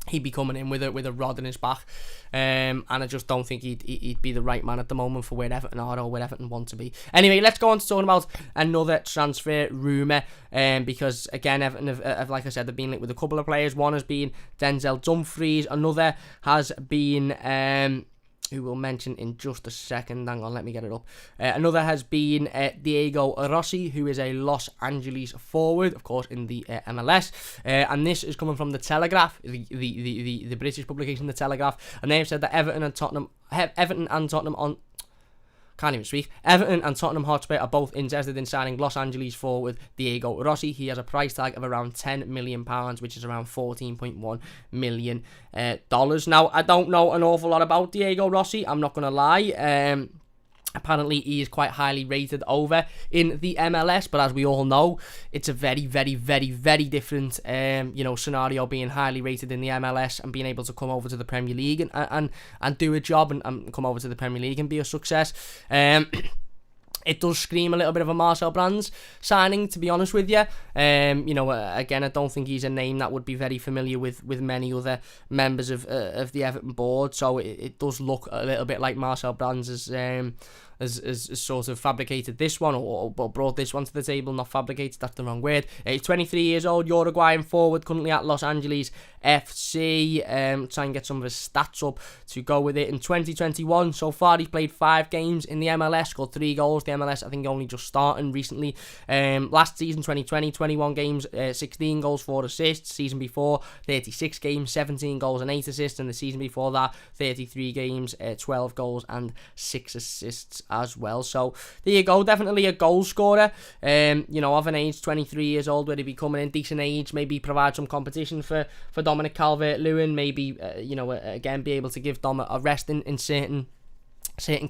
he'd be coming in with a rod in his back, and I just don't think he'd be the right man at the moment for where Everton are or where Everton want to be. Anyway, let's go on to talking about another transfer rumour, because again, Everton have, like I said, they've been linked with a couple of players. One has been Denzel Dumfries, another has been who we'll mention in just a second. Hang on, let me get it up. Another has been Diego Rossi, who is a Los Angeles forward, of course, in the MLS. And this is coming from The Telegraph, the British publication The Telegraph. And they've said that Everton and Tottenham Hotspur are both interested in signing Los Angeles forward Diego Rossi. He has a price tag of around £10 million, which is around $14.1 million. Now, I don't know an awful lot about Diego Rossi, I'm not going to lie. Apparently, he is quite highly rated over in the MLS, but as we all know, it's a very, very, very, very different, scenario being highly rated in the MLS and being able to come over to the Premier League and do a job and come over to the Premier League and be a success. It does scream a little bit of a Marcel Brands signing, to be honest with you. Again, I don't think he's a name that would be very familiar with many other members of the Everton board. So it does look a little bit like Marcel Brands has sort of fabricated this one or brought this one to the table. Not fabricated, that's the wrong word. He's 23 years old, Uruguayan forward, currently at Los Angeles FC. Try and get some of his stats up to go with it. In 2021, so far, he's played 5 games in the MLS, scored 3 goals. The MLS, I think, only just starting recently. Last season, 2020, 21 games, 16 goals, 4 assists. Season before, 36 games, 17 goals and 8 assists. And the season before that, 33 games, 12 goals and 6 assists as well. So there you go, definitely a goal scorer. Of an age, 23 years old, where he'd be coming in decent age, maybe provide some competition for Dominic Calvert-Lewin, maybe again be able to give Dom a rest in certain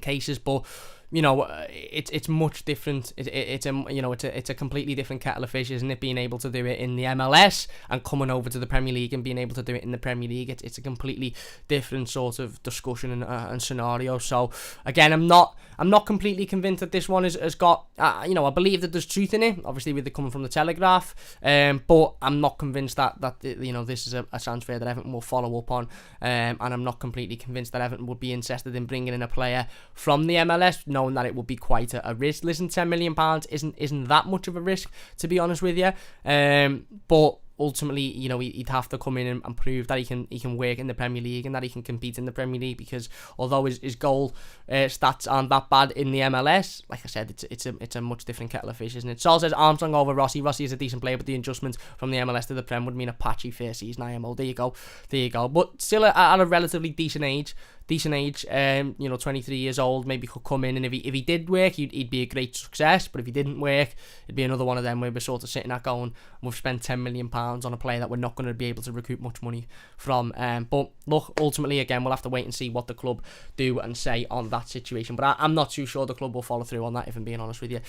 cases, but it's much different. It's a completely different kettle of fish, isn't it? Being able to do it in the MLS and coming over to the Premier League and being able to do it in the Premier League, it's a completely different sort of discussion and scenario. So again, I'm not completely convinced that this one has got. I believe that there's truth in it. Obviously, with it coming from the Telegraph, but I'm not convinced that this is a transfer that Everton will follow up on, and I'm not completely convinced that Everton would be interested in bringing in a player from the MLS, knowing that it would be quite a risk. Listen, £10 million isn't that much of a risk, to be honest with you. But ultimately, he'd have to come in and prove that he can work in the Premier League and that he can compete in the Premier League, because although his goal stats aren't that bad in the MLS, like I said, it's a much different kettle of fish, isn't it? Sol says Armstrong over Rossi. Rossi is a decent player, but the adjustment from the MLS to the Prem would mean a patchy first season IMO. There you go. But still at a relatively decent age, 23 years old, maybe could come in, and if he did work, he'd be a great success. But if he didn't work, it'd be another one of them where we're sort of sitting at going, we've spent £10 million on a player that we're not going to be able to recoup much money from. But look, ultimately, again, we'll have to wait and see what the club do and say on that situation. But I'm not too sure the club will follow through on that, if I'm being honest with you.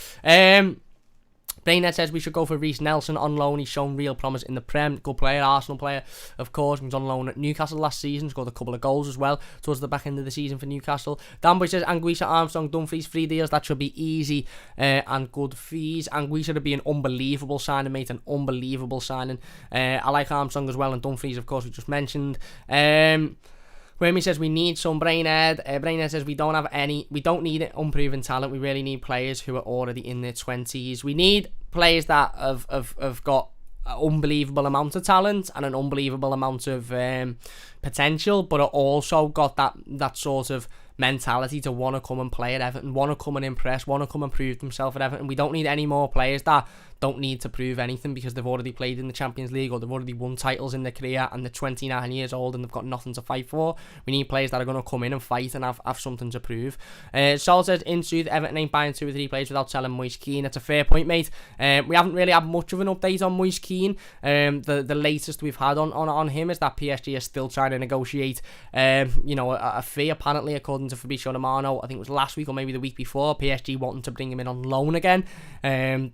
Brainhead says we should go for Reece Nelson on loan. He's shown real promise in the Prem. Good player, Arsenal player, of course. He was on loan at Newcastle last season. Scored a couple of goals as well towards the back end of the season for Newcastle. Danboy says Anguissa, Armstrong, Dumfries, 3 deals. That should be easy and good fees. Anguissa would be an unbelievable signing, mate. An unbelievable signing. I like Armstrong as well, and Dumfries, of course, we just mentioned. Remy says we need some Brainhead. Brainhead says we don't need unproven talent. We really need players who are already in their 20s. We need players that have got an unbelievable amount of talent and an unbelievable amount of potential, but are also got that sort of mentality to want to come and play at Everton, want to come and impress, want to come and prove themselves at Everton. We don't need any more players that don't need to prove anything because they've already played in the Champions League or they've already won titles in their career and they're 29 years old and they've got nothing to fight for. We need players that are going to come in and fight and have something to prove. Sol says, in truth, Everton ain't buying 2 or 3 players without selling Moyes Keane. That's a fair point, mate. We haven't really had much of an update on Moyes Keane. The latest we've had on him is that PSG is still trying to negotiate a fee, apparently, according to Fabrizio Romano. I think it was last week or maybe the week before. PSG wanting to bring him in on loan again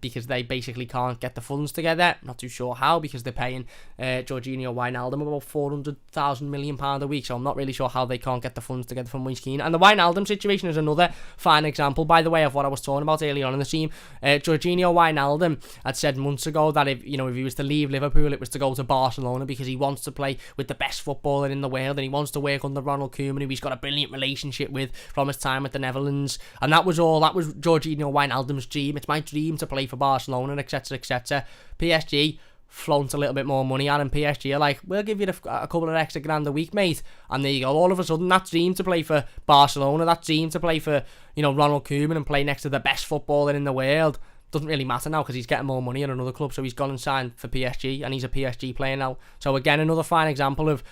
because they basically can't get the funds together. Not too sure how, because they're paying Jorginho Wijnaldum about £400,000 million a week, so I'm not really sure how they can't get the funds together for Moyes Keane. And the Wijnaldum situation is another fine example, by the way, of what I was talking about earlier on in the team. Jorginho Wijnaldum had said months ago that if he was to leave Liverpool, it was to go to Barcelona because he wants to play with the best footballer in the world and he wants to work under Ronald Koeman, who he's got a brilliant relationship with from his time at the Netherlands. And that was Jorginho Wijnaldum's dream. It's my dream to play for Barcelona, etc, etc. PSG flaunt a little bit more money at him. PSG are like, we'll give you a couple of extra grand a week, mate. And there you go. All of a sudden, that dream to play for Barcelona, that dream to play for Ronald Koeman and play next to the best footballer in the world, doesn't really matter now because he's getting more money at another club. So he's gone and signed for PSG and he's a PSG player now. So again, another fine example of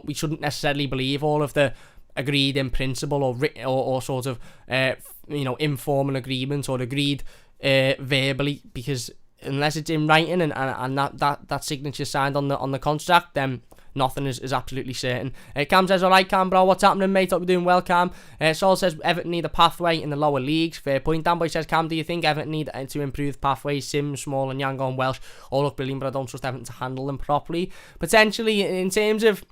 we shouldn't necessarily believe all of the agreed in principle or sort of informal agreements or agreed verbally, because unless it's in writing and that signature signed on the contract, then nothing is absolutely certain. Cam says, alright Cam bro, what's happening mate? Hope you're doing well, Cam. Saul says Everton need a pathway in the lower leagues. Fair point. Danboy says, Cam, do you think Everton need to improve pathways? Sims, Small and Yango and Welsh all look brilliant, but I don't trust Everton to handle them properly. Potentially, in terms of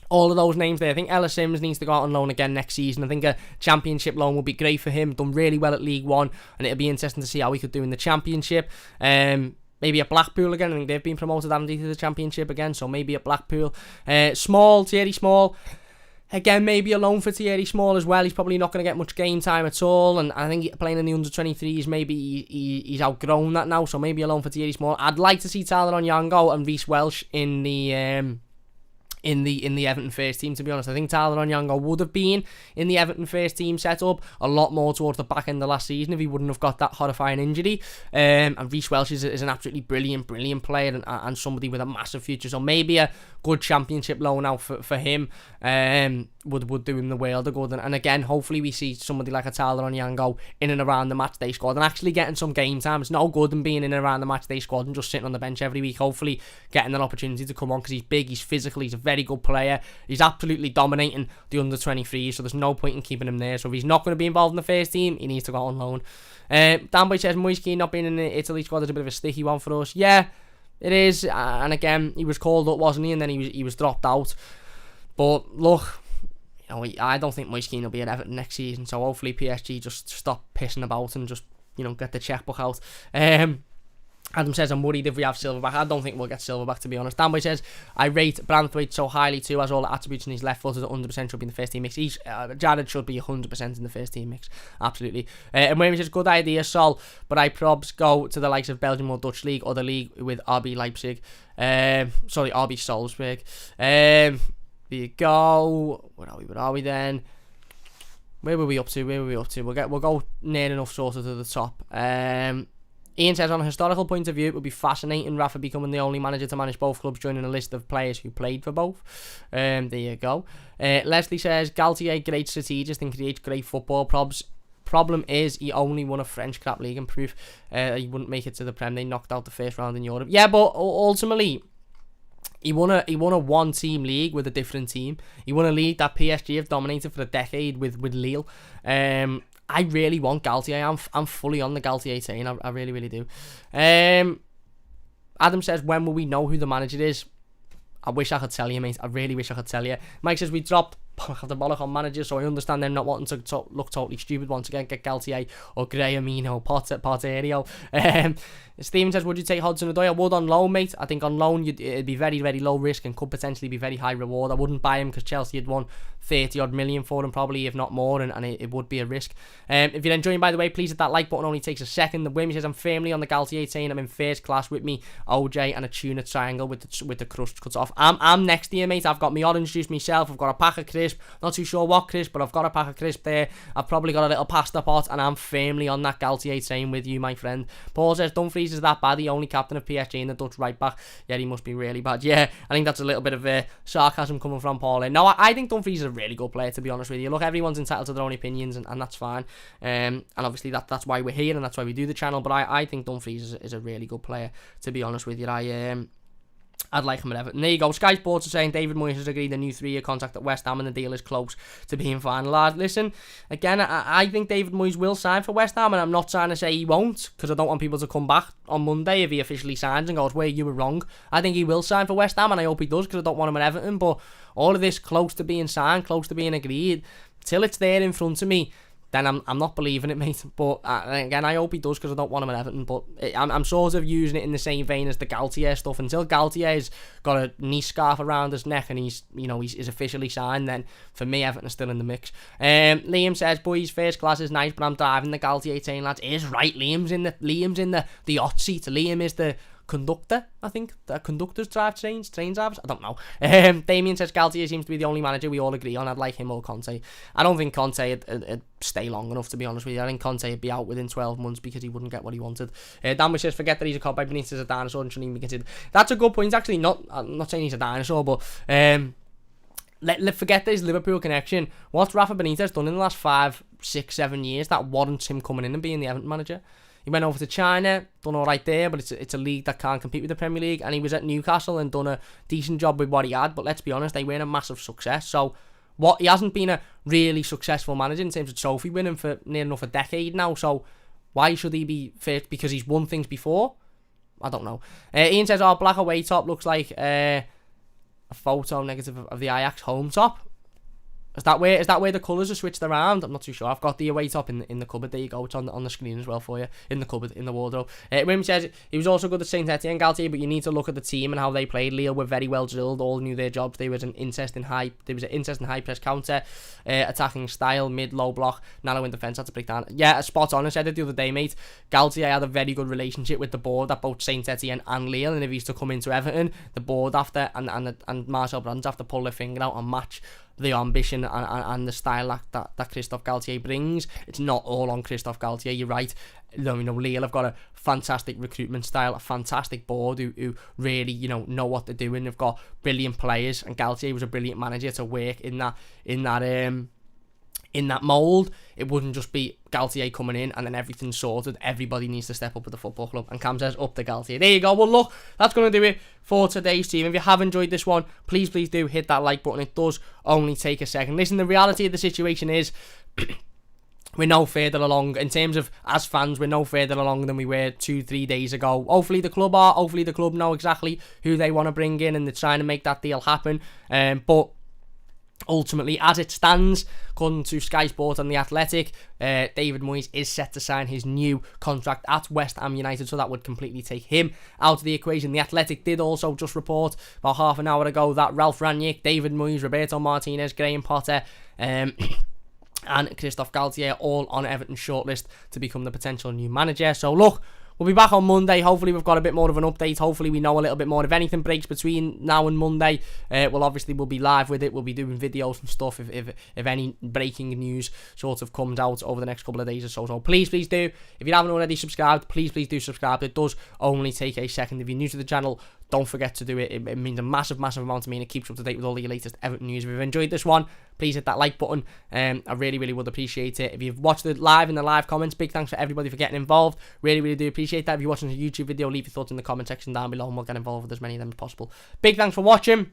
all of those names there, I think Ella Sims needs to go out on loan again next season. I think a championship loan would be great for him. Done really well at League One, and it'll be interesting to see how he could do in the championship. Maybe at Blackpool again. I think they've been promoted, haven't they, to the championship again, so maybe at Blackpool. Thierry Small. Again, maybe a loan for Thierry Small as well. He's probably not going to get much game time at all, and I think playing in the under-23s, maybe he's outgrown that now, so maybe a loan for Thierry Small. I'd like to see Tyler Onyango and Reece Welsh in the Everton first team, to be honest. I think Tyler Onyango would have been in the Everton first team setup a lot more towards the back end of last season if he wouldn't have got that horrifying injury. And Reece Welsh is an absolutely brilliant player and somebody with a massive future. So maybe a good championship loan out for him would do him the world of good. And again, hopefully we see somebody like a Tyler Onyango in and around the matchday squad and actually getting some game time. It's no good in being in and around the matchday squad and just sitting on the bench every week. Hopefully getting an opportunity to come on because he's big, he's physical, he's a very good player. He's absolutely dominating the under-23, so there's no point in keeping him there. So if he's not going to be involved in the first team, he needs to go on loan. Danboy says Moyes Keane not being in the Italy squad is a bit of a sticky one for us. Yeah, it is. And again, he was called up, wasn't he? And then he was dropped out. But look, I don't think Moyes Keane will be at Everton next season. So hopefully PSG just stop pissing about and just get the checkbook out. Adam says, I'm worried if we have Silva back. I don't think we'll get Silva back, to be honest. Danboy says, I rate Branthwaite so highly too, as all the attributes in his left foot is 100% should be in the first team mix. Jared should be 100% in the first team mix. Absolutely. And Wayne says, good idea, Sol, but I probs go to the likes of Belgium or Dutch League or the league with RB Leipzig. RB Salzburg. There you go. Where are we then? Where were we up to? We'll go near enough sort of to the top. Ian says, on a historical point of view, it would be fascinating Rafa becoming the only manager to manage both clubs, joining a list of players who played for both. There you go. Leslie says, Galtier, great strategist and creates great football. Problem is, he only won a French crap league, and proof he wouldn't make it to the Prem. They knocked out the first round in Europe. Yeah, but ultimately, he won a one-team league with a different team. He won a league that PSG have dominated for a decade with Lille. I really want Galtier. I'm fully on the Galtier train. I really, really do. Adam says, when will we know who the manager is? I wish I could tell you, mate. I really wish I could tell you. Mike says, we dropped the bollock on managers, so I understand them not wanting to look totally stupid once again. Get Galtier or Graham, Porterio. Steven says, would you take Hudson-Odoi? I would on loan, mate. I think on loan it'd be very, very low risk and could potentially be very high reward. I wouldn't buy him because Chelsea had won 30 odd million for him, probably, if not more, and it would be a risk. If you're enjoying, by the way, please hit that like button. Only takes a second. The Wim says, I'm firmly on the Galtier train. I'm in first class with me, OJ, and a tuna triangle with the crust cut off. I'm next to you, mate. I've got my orange juice myself. I've got a pack of crisp. Not too sure what crisp, but I've got a pack of crisp there. I've probably got a little pasta pot, and I'm firmly on that Galtier train with you, my friend. Paul says, Dumfries is that bad. He only captain of PSG and the Dutch right back. Yeah, he must be really bad. Yeah, I think that's a little bit of sarcasm coming from Paul. No, I think Dumfries is a really good player, to be honest with you. Look, everyone's entitled to their own opinions, and that's fine. And obviously that's why we're here, and that's why we do the channel. But I think Dumfries is a really good player, to be honest with you. I'd like him at Everton. There you go. Sky Sports are saying David Moyes has agreed a new 3-year contract at West Ham and the deal is close to being finalised. Listen, again, I think David Moyes will sign for West Ham, and I'm not trying to say he won't, because I don't want people to come back on Monday if he officially signs and goes, where you were wrong. I think he will sign for West Ham, and I hope he does, because I don't want him at Everton. But all of this close to being signed, close to being agreed, till it's there in front of me, then I'm not believing it, mate. But again, I hope he does, because I don't want him at Everton. But I'm sort of using it in the same vein as the Galtier stuff. Until Galtier's got a knee scarf around his neck and he's officially signed, then for me, Everton is still in the mix. Liam says, boys, first class is nice, but I'm driving the Galtier train, lads. Is right. Liam's in the hot seat. Liam is the conductor, I think. The conductors drive train drivers, I don't know. Damien says Galtier seems to be the only manager we all agree on. I'd like him or Conte. I don't think Conte would stay long enough, to be honest with you. I think Conte would be out within 12 months because he wouldn't get what he wanted. Dan says, forget that he's a cop by Benitez as a dinosaur and shouldn't even be considered. That's a good point, actually. I'm not saying he's a dinosaur, but let's forget this Liverpool connection. What's Rafa Benitez done in the last 5, 6, 7 years that warrants him coming in and being the Everton manager? He went over to China, done all right there, but it's a league that can't compete with the Premier League. And he was at Newcastle and done a decent job with what he had. But let's be honest, they weren't a massive success. So he hasn't been a really successful manager in terms of trophy winning for near enough a decade now. So why should he be fit? Because he's won things before? I don't know. Ian says, our black away top looks like a photo negative of the Ajax home top. Is that where the colours are switched around? I'm not too sure. I've got the away top in the cupboard. There you go. It's on the screen as well for you. In the cupboard, in the wardrobe. Wim says he was also good at Saint Etienne, Galtier, but you need to look at the team and how they played. Lille were very well drilled. All knew their jobs. There was an interesting high press counter, attacking style, mid low block, narrow in defence. Had to break down. Yeah, spot on. I said it the other day, mate. Galtier had a very good relationship with the board at both Saint Etienne and Lille, and if he's to come into Everton, the board after and Marcel Brands have to pull their finger out and match the ambition and the style that Christophe Galtier brings. It's not all on Christophe Galtier, you're right. Lille have got a fantastic recruitment style, a fantastic board who really, know what they're doing. They've got brilliant players, and Galtier was a brilliant manager to work in that mould. It wouldn't just be Galtier coming in and then everything's sorted. Everybody needs to step up with the football club, and Cam says up the Galtier. There you go. Well, look, that's going to do it for today's team. If you have enjoyed this one, please do hit that like button. It does only take a second. Listen, the reality of the situation is we're no further along in terms of, as fans, we're no further along than we were 2-3 days ago. Hopefully the club know exactly who they want to bring in, and they're trying to make that deal happen. But Ultimately, as it stands, according to Sky Sport and The Athletic, David Moyes is set to sign his new contract at West Ham United, so that would completely take him out of the equation. The Athletic did also just report about half an hour ago that Ralph Rangnick, David Moyes, Roberto Martinez, Graham Potter, and Christophe Galtier all on Everton's shortlist to become the potential new manager. So look, we'll be back on Monday. Hopefully we've got a bit more of an update. Hopefully we know a little bit more. If anything breaks between now and Monday, we'll be live with it. We'll be doing videos and stuff if any breaking news sort of comes out over the next couple of days or so. So please do. If you haven't already subscribed, please do subscribe. It does only take a second. If you're new to the channel, don't forget to do it. It means a massive amount to me, and it keeps you up to date with all the latest Everton news. If you've enjoyed this one, please hit that like button. I really would appreciate it. If you've watched it live in the live comments, big thanks for everybody for getting involved. Really do appreciate that. If you're watching a YouTube video, leave your thoughts in the comment section down below, and we'll get involved with as many of them as possible. Big thanks for watching.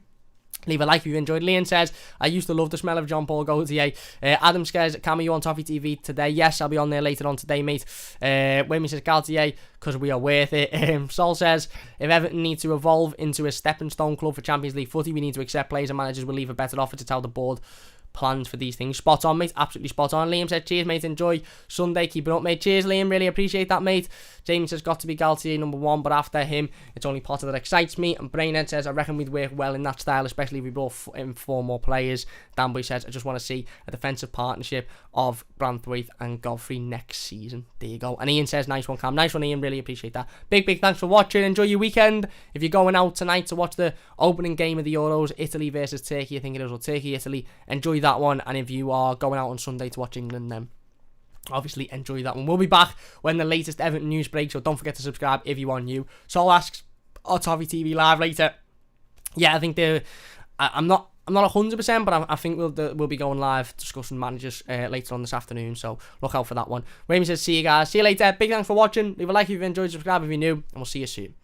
Leave a like if you enjoyed. Liam says, I used to love the smell of John Paul Gaultier. Adam scares, Cam, you on Toffee TV today? Yes, I'll be on there later on today, mate. Wayne says, Gaultier, because we are worth it. Sol says, if Everton need to evolve into a stepping stone club for Champions League footy, we need to accept players and managers will leave a better offer to tell the board plans for these things. Spot on, mate. Absolutely spot on. Liam said, cheers, mate. Enjoy Sunday. Keep it up, mate. Cheers, Liam. Really appreciate that, mate. Jamie says, got to be Galtier #1, but after him, it's only Potter that excites me. And Brainhead says, I reckon we'd work well in that style, especially if we brought in 4 more players. Danboy says, I just want to see a defensive partnership of Branthwaite and Godfrey next season. There you go. And Ian says, nice one, Cam. Nice one, Ian. Really appreciate that. Big thanks for watching. Enjoy your weekend. If you're going out tonight to watch the opening game of the Euros, Italy versus Turkey, I think it is, or Turkey-Italy, enjoy that one. And if you are going out on Sunday to watch England, then obviously enjoy that one. We'll be back when the latest Everton news breaks, so don't forget to subscribe if you are new. Sol asks, Toffee TV live later? Yeah, I think I'm not 100%, but I think we'll be going live discussing managers later on this afternoon, so look out for that one. Raymond says, see you guys. See you later. Big thanks for watching. Leave a like if you've enjoyed, subscribe if you're new, and we'll see you soon.